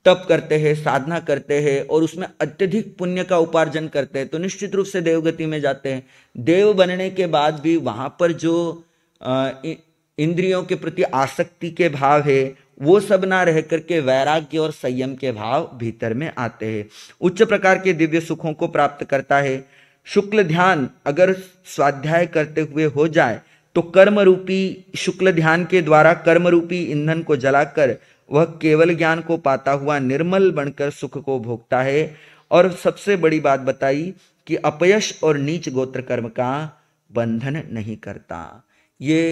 तप करते हैं, साधना करते हैं और उसमें अत्यधिक पुण्य का उपार्जन करते हैं तो निश्चित रूप से देवगति में जाते हैं। देव बनने के बाद भी वहां पर जो इंद्रियों के प्रति आसक्ति के भाव है वो सब ना रह करके वैराग्य और संयम के भाव भीतर में आते हैं। उच्च प्रकार के दिव्य सुखों को प्राप्त करता है। शुक्ल ध्यान अगर स्वाध्याय करते हुए हो जाए तो कर्म रूपी शुक्ल ध्यान के द्वारा कर्म रूपी ईंधन को जलाकर वह केवल ज्ञान को पाता हुआ निर्मल बनकर सुख को भोगता है। और सबसे बड़ी बात बताई कि अपयश और नीच गोत्र कर्म का बंधन नहीं करता। ये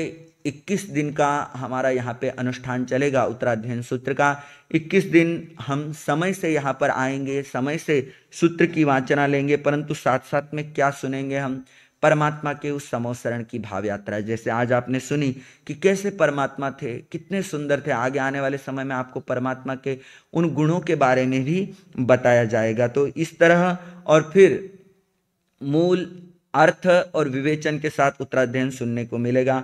21 दिन का हमारा यहाँ पे अनुष्ठान चलेगा उत्तराध्ययन सूत्र का। 21 दिन हम समय से यहाँ पर आएंगे, समय से सूत्र की वाचना लेंगे, परंतु साथ साथ में क्या सुनेंगे हम? परमात्मा के उस समोसरण की भाव यात्रा। जैसे आज आपने सुनी कि कैसे परमात्मा थे, कितने सुंदर थे। आगे आने वाले समय में आपको परमात्मा के उन गुणों के बारे में भी बताया जाएगा। तो इस तरह और फिर मूल अर्थ और विवेचन के साथ उत्तराध्ययन सुनने को मिलेगा।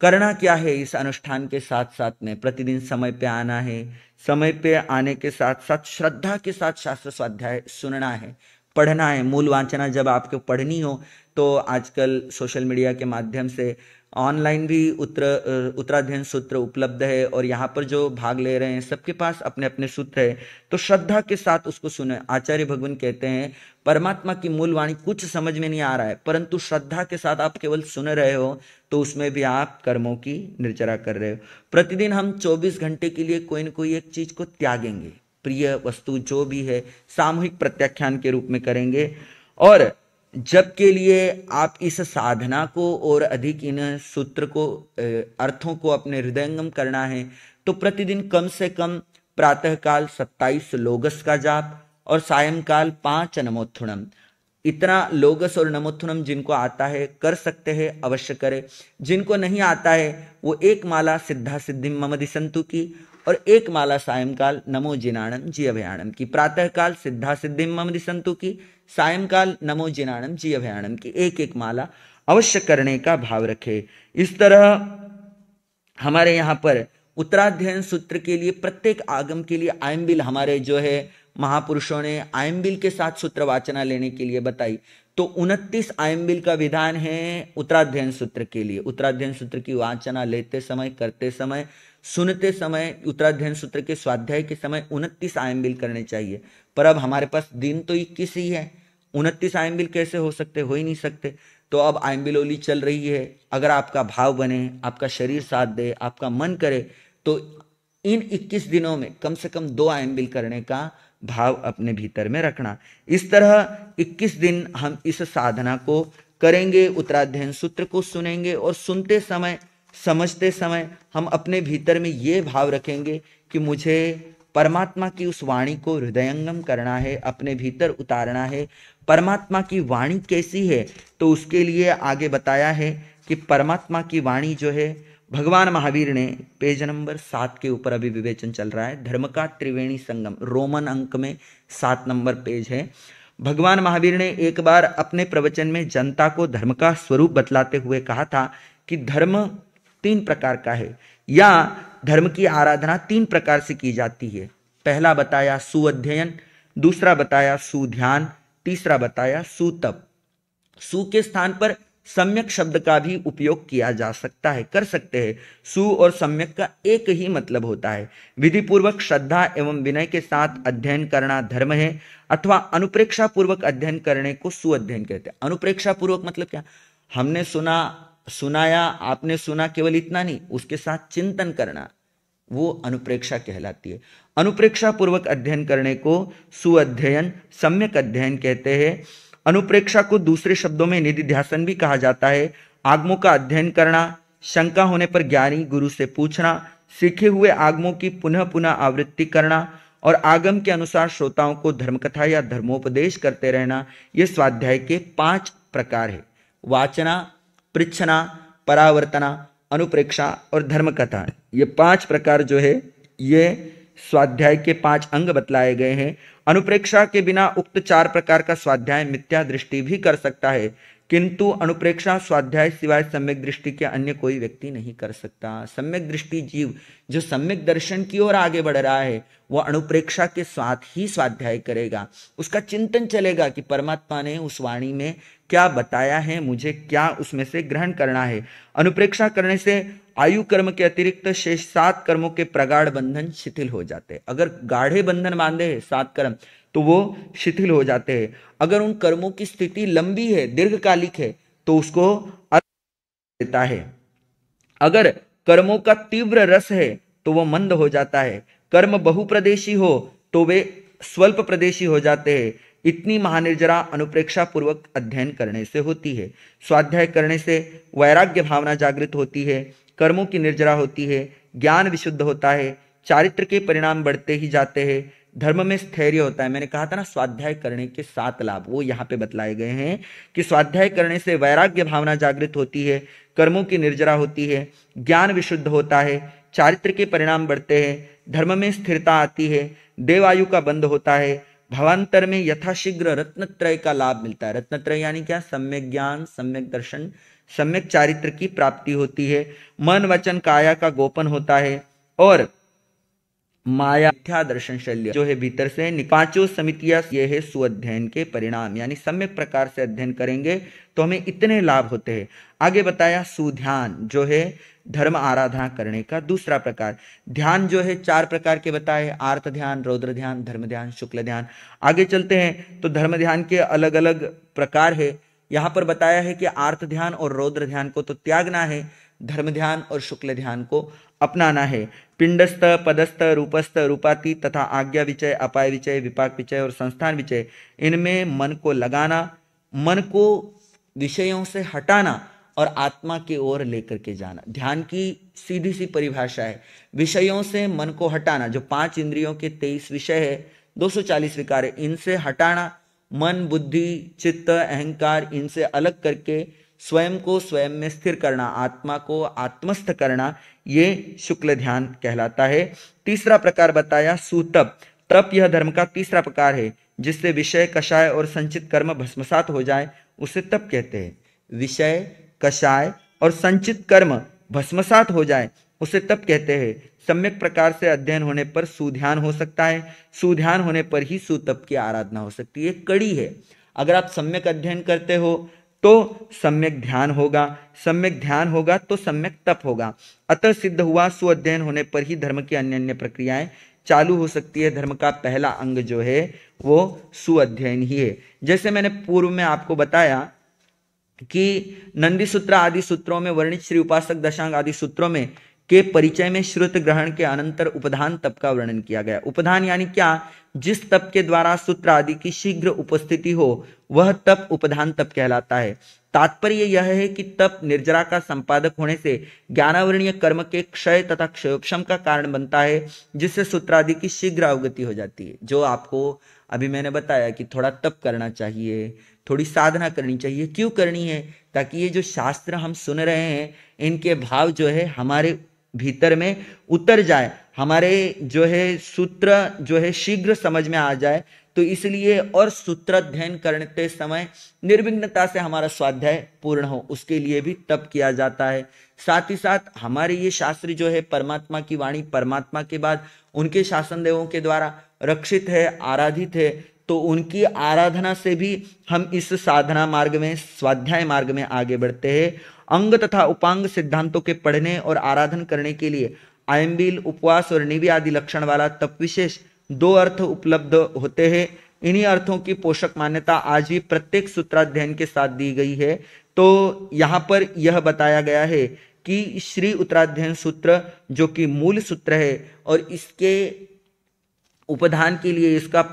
करना क्या है इस अनुष्ठान के साथ साथ में? प्रतिदिन समय पे आना है, समय पे आने के साथ साथ श्रद्धा के साथ शास्त्र स्वाध्याय सुनना है, पढ़ना है। मूल वाचना जब आपको पढ़नी हो तो आजकल सोशल मीडिया के माध्यम से ऑनलाइन भी उत्तराध्ययन सूत्र उपलब्ध है और यहाँ पर जो भाग ले रहे हैं सबके पास अपने अपने सूत्र है, तो श्रद्धा के साथ उसको सुने। आचार्य भगवान कहते हैं परमात्मा की मूल वाणी कुछ समझ में नहीं आ रहा है, परंतु श्रद्धा के साथ आप केवल सुन रहे हो तो उसमें भी आप कर्मों की निर्जरा कर रहे हो। प्रतिदिन हम 24 घंटे के लिए कोई न कोई एक चीज को त्यागेंगे, प्रिय वस्तु जो भी है सामूहिक प्रत्याख्यान के रूप में करेंगे। और जब के लिए आप इस साधना को और अधिक इन सूत्र को अर्थों को अपने हृदयंगम करना है तो प्रतिदिन कम से कम प्रातःकाल 27 लोगस का जाप और सायंकाल 5 नमोत्थुणम। इतना लोगस और नमोत्थुणम जिनको आता है कर सकते हैं, अवश्य करें। जिनको नहीं आता है वो एक माला सिद्धा सिद्धिम मम दिसंतु की और एक माला सायंकाल नमो जिनाणम जी अभयाणम की। प्रातःकाल सिद्धा सिद्धिम मम दिसंतु की, सायंकाल नमो जिनाणम जी अभयाणम की एक एक माला अवश्य करने का भाव रखे। इस तरह हमारे यहाँ पर उत्तराध्ययन सूत्र के लिए प्रत्येक आगम के लिए आयम्बिल हमारे जो है महापुरुषों ने आयम्बिल के साथ सूत्र वाचना लेने के लिए बताई। तो 29 आयम्बिल का विधान है उत्तराध्ययन सूत्र के लिए। उत्तराध्ययन सूत्र की वाचना लेते समय, करते समय, सुनते समय, उत्तराध्ययन सूत्र के स्वाध्याय के समय 29 आयम्बिल करने चाहिए। पर अब हमारे पास दिन तो 21 ही है, 29 आयम्बिल कैसे हो सकते? हो ही नहीं सकते। तो अब आयम्बिलोली चल रही है। अगर आपका भाव बने, आपका शरीर साथ दे, आपका मन करे तो इन 21 दिनों में कम से कम 2 आयम्बिल करने का भाव अपने भीतर में रखना। इस तरह 21 दिन हम इस साधना को करेंगे, उत्तराध्ययन सूत्र को सुनेंगे और सुनते समय, समझते समय हम अपने भीतर में ये भाव रखेंगे कि मुझे परमात्मा की उस वाणी को हृदयंगम करना है, अपने भीतर उतारना है। परमात्मा की वाणी कैसी है? तो उसके लिए आगे बताया है कि परमात्मा की वाणी जो है भगवान महावीर ने पेज नंबर 7 के ऊपर अभी विवेचन चल रहा है, धर्म का त्रिवेणी संगम, रोमन अंक में 7 नंबर पेज है। भगवान महावीर ने एक बार अपने प्रवचन में जनता को धर्म का स्वरूप बतलाते हुए कहा था कि धर्म 3 प्रकार का है या धर्म की आराधना 3 प्रकार से की जाती है। पहला बताया सुअध्ययन, दूसरा बताया सुध्यान, तीसरा बताया सुतप। सु के स्थान पर सम्यक शब्द का भी उपयोग किया जा सकता है, कर सकते हैं। सु और सम्यक का एक ही मतलब होता है। विधि पूर्वक श्रद्धा एवं विनय के साथ अध्ययन करना धर्म है, अथवा अनुप्रेक्षा पूर्वक अध्ययन करने को सुअध्ययन कहते हैं। अनुप्रेक्षा पूर्वक मतलब क्या? हमने सुनाया, आपने सुना, केवल इतना नहीं, उसके साथ चिंतन करना, वो अनुप्रेक्षा कहलाती है। अनुप्रेक्षा पूर्वक अध्ययन करने को सुअध्ययन, सम्यक अध्ययन कहते हैं। अनुप्रेक्षा को दूसरे शब्दों में निधिध्यासन भी कहा जाता है। आगमों का अध्ययन करना, शंका होने पर ज्ञानी गुरु से पूछना, सीखे हुए आगमों की पुनः पुनः आवृत्ति करना और आगम के अनुसार श्रोताओं को धर्मकथा या धर्मोपदेश करते रहना, ये स्वाध्याय के 5 प्रकार है। वाचना, पृच्छना, परावर्तना, अनुप्रेक्षा और धर्मकथा, ये 5 प्रकार जो है ये स्वाध्याय के 5 अंग बतलाए गए हैं। अनुप्रेक्षा के बिना उक्त 4 प्रकार का स्वाध्याय मिथ्या दृष्टि भी कर सकता है, किंतु अनुप्रेक्षा स्वाध्याय सिवाय सम्यक दृष्टि के अन्य कोई व्यक्ति नहीं कर सकता। सम्यक दृष्टि जीव जो सम्यक दर्शन की ओर आगे बढ़ रहा है वह अनुप्रेक्षा के साथ ही स्वाध्याय करेगा। उसका चिंतन चलेगा कि परमात्मा ने उस वाणी में क्या बताया है, मुझे क्या उसमें से ग्रहण करना है। अनुप्रेक्षा करने से आयु कर्म के अतिरिक्त शेष 7 कर्मों के प्रगाढ़ बंधन शिथिल हो जाते हैं। अगर गाढ़े बंधन बांधे हैं 7 कर्म तो वो शिथिल हो जाते हैं। अगर उन कर्मों की स्थिति लंबी है, दीर्घकालिक है, तो उसको देता है। अगर कर्मों का तीव्र रस है तो वह मंद हो जाता है। कर्म बहुप्रदेशी हो तो वे स्वल्प प्रदेशी हो जाते हैं। इतनी महानिर्जरा अनुप्रेक्षा पूर्वक अध्ययन करने से होती है। स्वाध्याय करने से वैराग्य भावना जागृत होती है, कर्मों की निर्जरा होती है, ज्ञान विशुद्ध होता है, चारित्र के परिणाम बढ़ते ही जाते हैं, धर्म में स्थैर्य होता है। मैंने कहा था ना स्वाध्याय करने के 7 लाभ, वो यहाँ पे बतलाए गए हैं कि स्वाध्याय करने से वैराग्य भावना जागृत होती है, कर्मों की निर्जरा होती है, ज्ञान विशुद्ध होता है, चारित्र के परिणाम बढ़ते हैं, धर्म में स्थिरता आती है, देवायु का बंध होता है, भावांतर में यथाशीघ्र रत्नत्रय का लाभ मिलता है। रत्नत्रय यानी क्या? सम्यक ज्ञान, सम्यक दर्शन, सम्यक चारित्र की प्राप्ति होती है, मन वचन काया का गोपन होता है और माया मिथ्या दर्शन शल्य जो है भीतर से। 5 समितियां ये है सुअध्ययन के परिणाम, यानी सम्यक प्रकार से अध्ययन करेंगे तो हमें इतने लाभ होते हैं। आगे बताया सुध्यान जो है धर्म आराधना करने का दूसरा प्रकार। ध्यान जो है 4 प्रकार के बताए, आर्त ध्यान, रौद्र ध्यान, धर्म ध्यान, शुक्ल ध्यान। आगे चलते हैं तो धर्म ध्यान के अलग अलग प्रकार है। यहाँ पर बताया है कि आर्त ध्यान और रौद्र ध्यान को तो त्यागना है, धर्म ध्यान और शुक्ल ध्यान को अपनाना है। पिंडस्थ, पदस्थ, रूपस्थ, रूपातीत तथा आज्ञा विचय, अपाय विचय, विपाक विचय और संस्थान विचय, इनमें मन को लगाना, मन को विषयों से हटाना और आत्मा की ओर लेकर के जाना। ध्यान की सीधी सी परिभाषा है विषयों से मन को हटाना। जो 5 इंद्रियों के 23 विषय है, 240 विकार है, इनसे हटाना, मन, बुद्धि, चित्त, अहंकार, इनसे अलग करके स्वयं को स्वयं में स्थिर करना, आत्मा को आत्मस्थ करना, ये शुक्ल ध्यान कहलाता है। तीसरा प्रकार बताया सुतप। तप यह धर्म का तीसरा प्रकार है, जिससे विषय, कषाय और संचित कर्म भस्मसात हो जाए, उसे तप कहते हैं। विषय, कषाय और संचित कर्म भस्मसात हो जाए उसे तप कहते हैं। सम्यक प्रकार से अध्ययन होने पर सुध्यान हो सकता है, सुध्यान होने पर ही सुतप की आराधना हो सकती है। कड़ी है, अगर आप सम्यक अध्ययन करते हो तो सम्यक ध्यान होगा, सम्यक ध्यान होगा तो सम्यक तप होगा। अतः सिद्ध हुआ सुअध्ययन होने पर ही धर्म की अन्य अन्य प्रक्रियाएं चालू हो सकती है। धर्म का पहला अंग जो है वो सुअध्ययन ही है। जैसे मैंने पूर्व में आपको बताया कि नंदी सूत्र आदि सूत्रों में वर्णित श्री उपासक दशांग आदि सूत्रों में के परिचय में श्रुत ग्रहण के अनंतर उपधान तप का वर्णन किया गया। उपधान यानी क्या? जिस तप के द्वारा सूत्र आदि की शीघ्र उपस्थिति हो वह तप उपधान तप कहलाता है। तात्पर्य यह है कि तप निर्जरा का संपादक होने से ज्ञानावरणीय कर्म के क्षय तथा क्षयोपशम का कारण बनता है, जिससे सूत्र आदि की शीघ्र अवगति हो जाती है। जो आपको अभी मैंने बताया कि थोड़ा तप करना चाहिए, थोड़ी साधना करनी चाहिए। क्यों करनी है? ताकि ये जो शास्त्र हम सुन रहे हैं इनके भाव जो है हमारे भीतर में उतर जाए, हमारे जो है सूत्र जो है शीघ्र समझ में आ जाए। तो इसलिए और सूत्र अध्ययन करते समय निर्विघ्नता से हमारा स्वाध्याय पूर्ण हो, उसके लिए भी तप किया जाता है। साथ ही साथ हमारे ये शास्त्र जो है परमात्मा की वाणी, परमात्मा के बाद उनके शासन देवों के द्वारा रक्षित है, आराधित है। तो उनकी आराधना से भी हम इस साधना मार्ग में, स्वाध्याय मार्ग में आगे बढ़ते हैं। अंग तथा उपांग सिद्धांतों के पढ़ने और आराधन करने के लिए आयम्बिल, उपवास और निवि आदि लक्षण वाला तप विशेष 2 अर्थ उपलब्ध होते हैं। इन्हीं अर्थों की पोषक मान्यता आज भी प्रत्येक सूत्राध्ययन के साथ दी गई है। तो यहाँ पर यह बताया गया है कि श्री उत्तराध्ययन सूत्र जो कि मूल सूत्र है और इसके उपधान के लिए इसका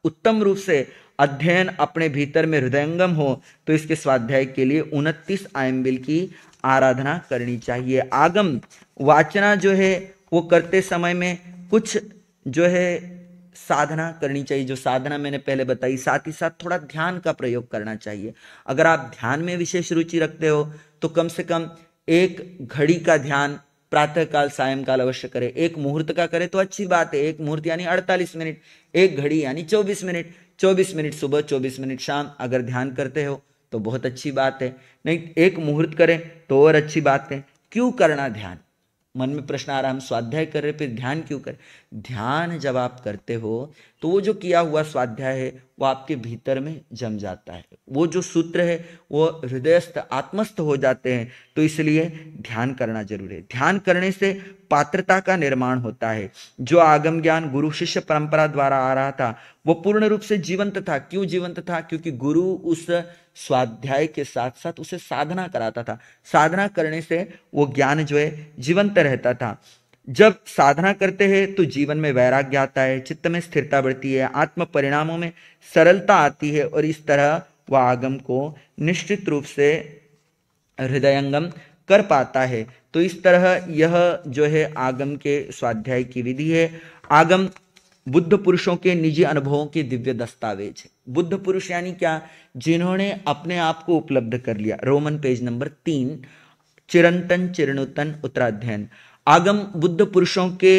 उत्तम रूप से अध्ययन अपने भीतर में हृदयंगम हो तो इसके स्वाध्याय के लिए 29 आयम्बिल की आराधना करनी चाहिए। आगम वाचना जो है वो करते समय में कुछ जो है साधना करनी चाहिए, जो साधना मैंने पहले बताई, साथ ही साथ थोड़ा ध्यान का प्रयोग करना चाहिए। अगर आप ध्यान में विशेष रुचि रखते हो तो कम से कम एक घड़ी का ध्यान प्रातःकाल सायंकाल अवश्य करें। एक मुहूर्त का करें तो अच्छी बात है, एक मुहूर्त यानी 48 मिनट, एक घड़ी यानी 24 मिनट, 24 मिनट सुबह 24 मिनट शाम अगर ध्यान करते हो तो बहुत अच्छी बात है। नहीं एक मुहूर्त करें तो और अच्छी बात है। क्यों करना ध्यान? मन में प्रश्न आ रहा, हम स्वाध्याय कर रहे फिर ध्यान क्यों करें? ध्यान जब आप करते हो तो वो जो किया हुआ स्वाध्याय है वो आपके भीतर में जम जाता है, वो जो सूत्र है वो हृदयस्थ आत्मस्थ हो जाते हैं। तो इसलिए ध्यान करना जरूरी है। ध्यान करने से पात्रता का निर्माण होता है। जो आगम ज्ञान गुरु शिष्य परंपरा द्वारा आ रहा था वो पूर्ण रूप से जीवंत था। क्यों जीवंत था? क्योंकि गुरु उस स्वाध्याय के साथ साथ उसे साधना कराता था। साधना करने से वो ज्ञान जो है जीवंत रहता था। जब साधना करते हैं तो जीवन में वैराग्य आता है, चित्त में स्थिरता बढ़ती है, आत्म परिणामों में सरलता आती है और इस तरह वह आगम को निश्चित रूप से हृदयंगम कर पाता है। तो इस तरह यह जो है आगम के स्वाध्याय की विधि है। आगम बुद्ध पुरुषों के निजी अनुभवों के दिव्य दस्तावेज है। बुद्ध पुरुष यानी क्या? जिन्होंने अपने आप को उपलब्ध कर लिया। रोमन पेज नंबर 3, चिरंतन चिरनुतन उत्तराध्ययन। आगम बुद्ध पुरुषों के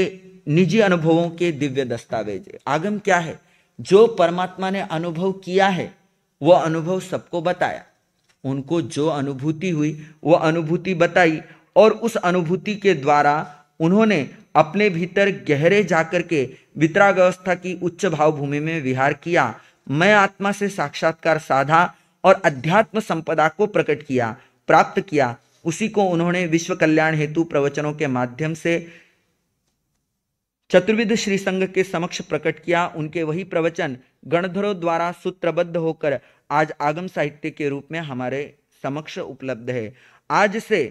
निजी अनुभवों के दिव्य दस्तावेज है। आगम क्या है? जो परमात्मा ने अनुभव किया है वह अनुभव सबको बताया। उनको जो अनुभूति हुई वो अनुभूति बताई और उस अनुभूति के द्वारा उन्होंने अपने भीतर गहरे जाकर के वितराग अवस्था की उच्च भाव भूमि में विहार किया। मैं आत्मा से साक्षात्कार साधा और अध्यात्म संपदा को प्रकट किया, प्राप्त किया। उसी को उन्होंने विश्व कल्याण हेतु प्रवचनों के माध्यम से चतुर्विध श्री संघ के समक्ष प्रकट किया। उनके वही प्रवचन गणधरों द्वारा सूत्रबद्ध होकर आज आगम साहित्य के रूप में हमारे समक्ष उपलब्ध है। आज से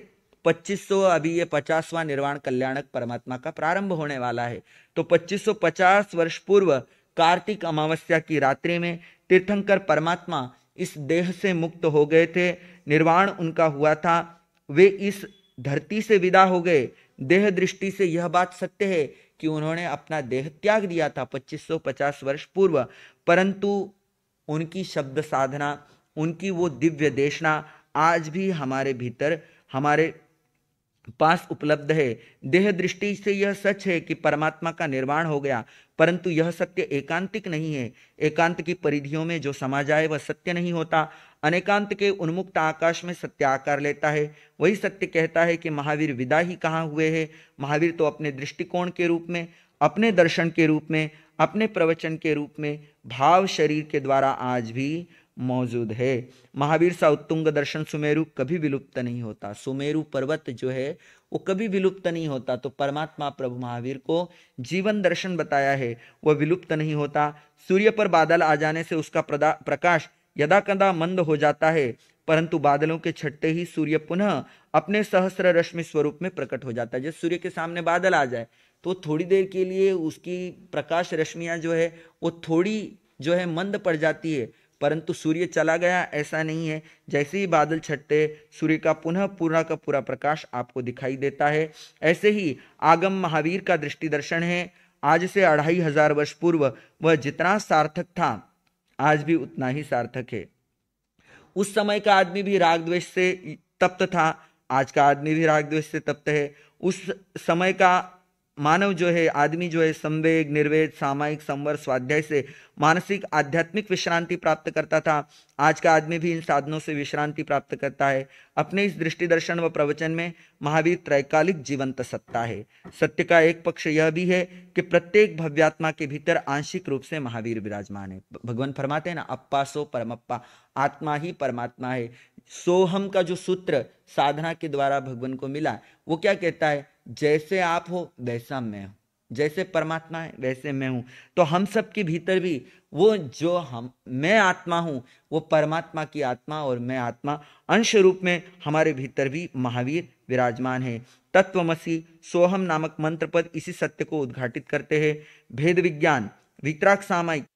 2500, अभी ये 50वां निर्वाण कल्याणक परमात्मा का प्रारंभ होने वाला है। तो 2550 वर्ष पूर्व कार्तिक अमावस्या की रात्रि में तीर्थंकर परमात्मा इस देह से मुक्त हो गए थे, निर्वाण उनका हुआ था। वे इस धरती से विदा हो गए। देह दृष्टि से यह बात सत्य है कि उन्होंने अपना देह त्याग दिया था 2550 वर्ष पूर्व, परंतु उनकी शब्द साधना, उनकी वो दिव्य देशना आज भी हमारे भीतर, हमारे पास उपलब्ध है। देह दृष्टि से यह सच है कि परमात्मा का निर्वाण हो गया, परंतु यह सत्य एकांतिक नहीं है। एकांत की परिधियों में जो समा जाए वह सत्य नहीं होता। अनेकांत के उन्मुक्त आकाश में सत्य आकार लेता है। वही सत्य कहता है कि महावीर विदा ही कहाँ हुए हैं। महावीर तो अपने दृष्टिकोण के रूप में, अपने दर्शन के रूप में, अपने प्रवचन के रूप में, भाव शरीर के द्वारा आज भी मौजूद है। महावीर सा उत्तुंग दर्शन सुमेरु कभी विलुप्त नहीं होता। सुमेरु पर्वत जो है वो कभी विलुप्त नहीं होता। तो परमात्मा प्रभु महावीर को जीवन दर्शन बताया है, वह विलुप्त नहीं होता। सूर्य पर बादल आ जाने से उसका प्रकाश यदा कदा मंद हो जाता है, परंतु बादलों के छटते ही सूर्य पुनः अपने सहस्र रश्मि स्वरूप में प्रकट हो जाता है। जब सूर्य के सामने बादल आ जाए तो थोड़ी देर के लिए उसकी प्रकाश रश्मियां जो है वो थोड़ी जो है मंद पड़ जाती है, परंतु सूर्य चला गया ऐसा नहीं है। जैसे ही बादल छटते सूर्य का पुनः पूरा का पूरा प्रकाश आपको दिखाई देता है। ऐसे ही आगम महावीर का दृष्टि दर्शन है। आज से 2500 वर्ष पूर्व वह जितना सार्थक था आज भी उतना ही सार्थक है। उस समय का आदमी भी राग द्वेष से तप्त था, आज का आदमी भी राग द्वेष से तप्त है। उस समय का मानव जो है, आदमी जो है, संवेग, निर्वेद, सामायिक, संवर, स्वाध्याय से मानसिक आध्यात्मिक विश्रांति प्राप्त करता था। आज का आदमी भी इन साधनों से विश्रांति प्राप्त करता है। अपने इस दृष्टि दर्शन व प्रवचन में महावीर त्रैकालिक जीवंत सत्ता है। सत्य का एक पक्ष यह भी है कि प्रत्येक भव्यात्मा के भीतर आंशिक रूप से महावीर विराजमान है। भगवान फरमाते हैं ना, अप्पा सो परमप्पा, आत्मा ही परमात्मा है। सोहम का जो सूत्र साधना के द्वारा भगवान को मिला वो क्या कहता है? जैसे आप हो वैसा मैं हूं, जैसे परमात्मा है वैसे मैं हूं। तो हम सब के भीतर भी वो जो मैं आत्मा हूं वो परमात्मा की आत्मा और मैं आत्मा अंश रूप में हमारे भीतर भी महावीर विराजमान है। तत्वमसि सोहम नामक मंत्र पद इसी सत्य को उद्घाटित करते हैं। भेद विज्ञान, वितराग, सामायिक,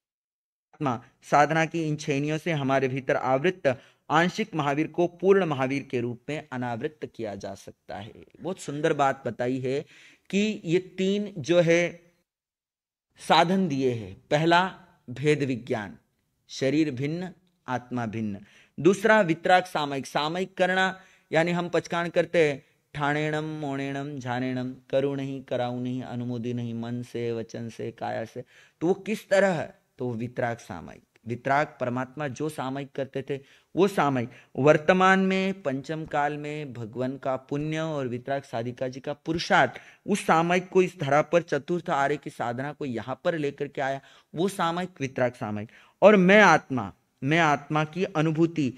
आत्मा, साधना की इन छेनियों से हमारे भीतर आवृत्त आंशिक महावीर को पूर्ण महावीर के रूप में अनावृत किया जा सकता है। बहुत सुंदर बात बताई है कि ये तीन जो है साधन दिए हैं। पहला भेद विज्ञान, शरीर भिन्न आत्मा भिन्न। दूसरा वितराग सामयिक, सामयिक करना यानी हम पचकान करते हैं, ठाणेणम मोणेणम झानेणम, करूँ नहीं कराऊँ नहीं अनुमोदी नहीं, मन से वचन से काया से, तो वो किस तरह है, तो वितराग सामयिक। वितराग परमात्मा जो सामयिक करते थे वो सामयिक। वर्तमान में पंचम काल में भगवान का पुण्य और वितराग साधिका जी का पुरुषार्थ उस सामयिक को इस धरा पर चतुर्थ आर्य की साधना को यहाँ पर लेकर के आया, वो सामयिक वितराग सामयिक। और मैं आत्मा की अनुभूति,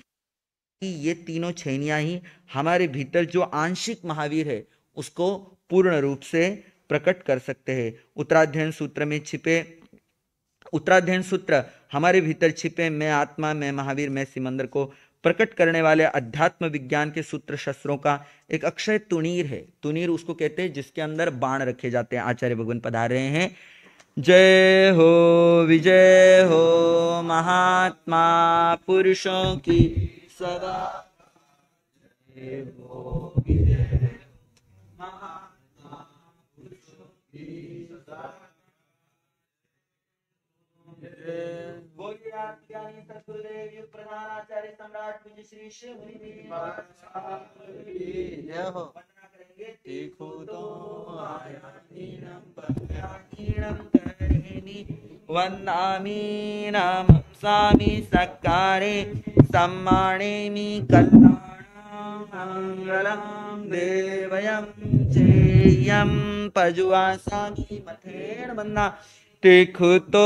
ये तीनों छेनियां ही हमारे भीतर जो आंशिक महावीर है उसको पूर्ण रूप से प्रकट कर सकते हैं। उत्तराध्ययन सूत्र में छिपे, उत्तराध्ययन सूत्र हमारे भीतर छिपे मैं आत्मा, मैं महावीर, मैं सिमंदर को प्रकट करने वाले अध्यात्म विज्ञान के सूत्र शस्त्रों का एक अक्षय तुणीर है। तुणीर उसको कहते हैं जिसके अंदर बाण रखे जाते हैं। आचार्य भगवान पधार रहे हैं। जय हो विजय हो महात्मा पुरुषों की सदा, जय हो विजय महात्मा पुरुषों की सदा। बोलिए आज्ञानी सतगुरुदेव युग प्रधान आचार्य सम्राट पूज्य श्री शिव मुनि जय हो। वंदना करेंगे। देखो तो आया हीनम पत्याहीनम करेनि, वंदामि नमस्सामि सत्कारे सम्मानेमि कल्याणं मंगलं देवयं चेयं पजुवासामि मथेन। वंदना देखो तो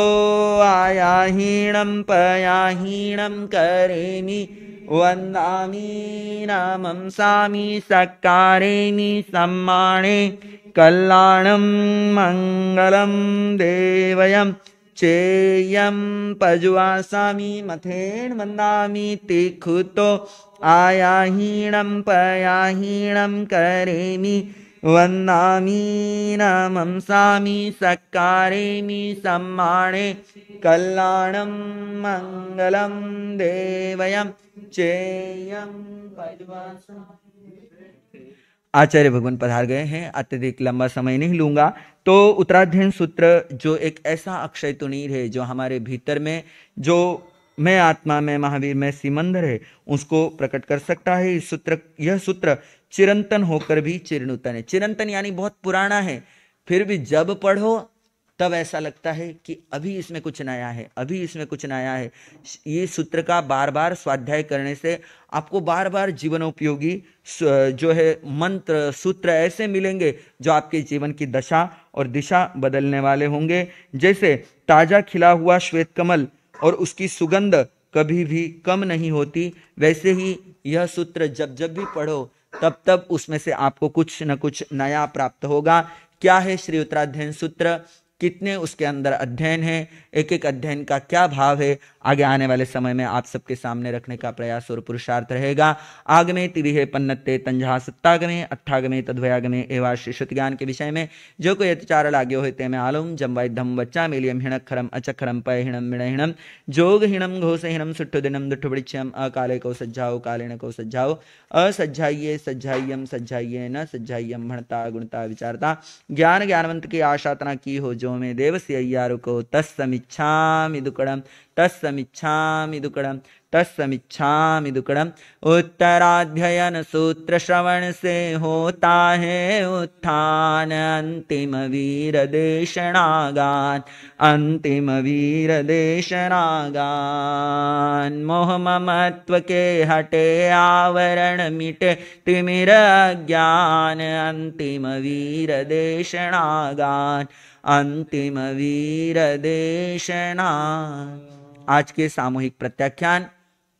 आया हीणम पयाहीणम करेमि, वंदामि नमस्सामि सत्कारेमि सम्माने कल्याणं मंगलं देवयं चेयं पजुवासामि मथेन। वंदामि देखो तो आया हीणम पयाहीणम करेमि, वंदामि नमस्सामि सत्कारेमि सम्माने कल्याणं मंगलं देवयं चेयं पजुवासामि। आचार्य भगवान पधार गए हैं। अत्यधिक लंबा समय नहीं लूंगा। तो उत्तराध्ययन सूत्र जो एक ऐसा अक्षय तुणीर है जो हमारे भीतर में जो मैं आत्मा, मैं महावीर, मैं सिमंदर है उसको प्रकट कर सकता है। इस सूत्र, यह सूत्र चिरंतन होकर भी चिरनूतन है। चिरंतन यानी बहुत पुराना है, फिर भी जब पढ़ो तब ऐसा लगता है कि अभी इसमें कुछ नया है, अभी इसमें कुछ नया है। ये सूत्र का बार बार स्वाध्याय करने से आपको बार बार जीवनोपयोगी जो है मंत्र सूत्र ऐसे मिलेंगे जो आपके जीवन की दशा और दिशा बदलने वाले होंगे। जैसे ताजा खिला हुआ श्वेत कमल और उसकी सुगंध कभी भी कम नहीं होती, वैसे ही यह सूत्र जब जब भी पढ़ो तब तब उसमें से आपको कुछ न कुछ नया प्राप्त होगा। क्या है श्री उत्तराध्ययन सूत्र, कितने उसके अंदर अध्ययन है, एक एक अध्ययन का क्या भाव है, आगे आने वाले समय में आप सबके सामने रखने का प्रयास और पुरुषार्थ रहेगा। आगमे तिविहे पन्नते तंजहा सत्तागमे अट्ठागमे तद्वयागमे एवं श्री ज्ञान के विषय में जो कोई अतिचार लाग्यो होते मैं आलूम जम्बाई धम बच्चा मेलियम हिणक्षरम अचक्षरम पय हिणम मिणहिणम जोग हिणम घोष हिणम सुट्ठु दिनम दुट्ठु वृक्षम अकाले को सज्जाओ कालेन को सज्जाओ असज्जाइये सज्जाइयम सज्जाइये न सज्जाइयम भणता गुणता विचारता ज्ञान ज्ञानवंत की आशातना की हो जो में देव से अय्यारु को तस्समिच्छामि दुक्कडम तस्समिच्छामि दुक्कडम तस्समिच्छामि दुक्कडम। उत्तराध्ययन सूत्र श्रवण से होता है उत्थान, अंतिम वीर देशनागान अंतिम वीर देशनागान। मोह ममत्व के हटे आवरण मिटे तिमिर ज्ञान, अंतिम वीर देशनागान अंतिम वीर देशना। आज के सामूहिक प्रत्याख्यान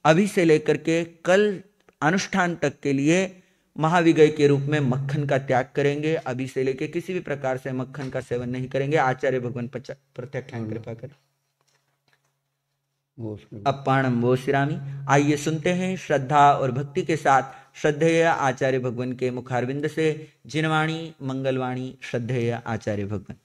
अभी से लेकर के कल अनुष्ठान तक के लिए महाविगय के रूप में मक्खन का त्याग करेंगे। अभी से लेकर किसी भी प्रकार से मक्खन का सेवन नहीं करेंगे। आचार्य भगवान प्रत्याख्यान कृपा करें। अपाणम वो श्रीरामी। आइए सुनते हैं श्रद्धा और भक्ति के साथ श्रद्धेय आचार्य भगवान के मुखारविंद से जिनवाणी मंगलवाणी श्रद्धेय आचार्य भगवान।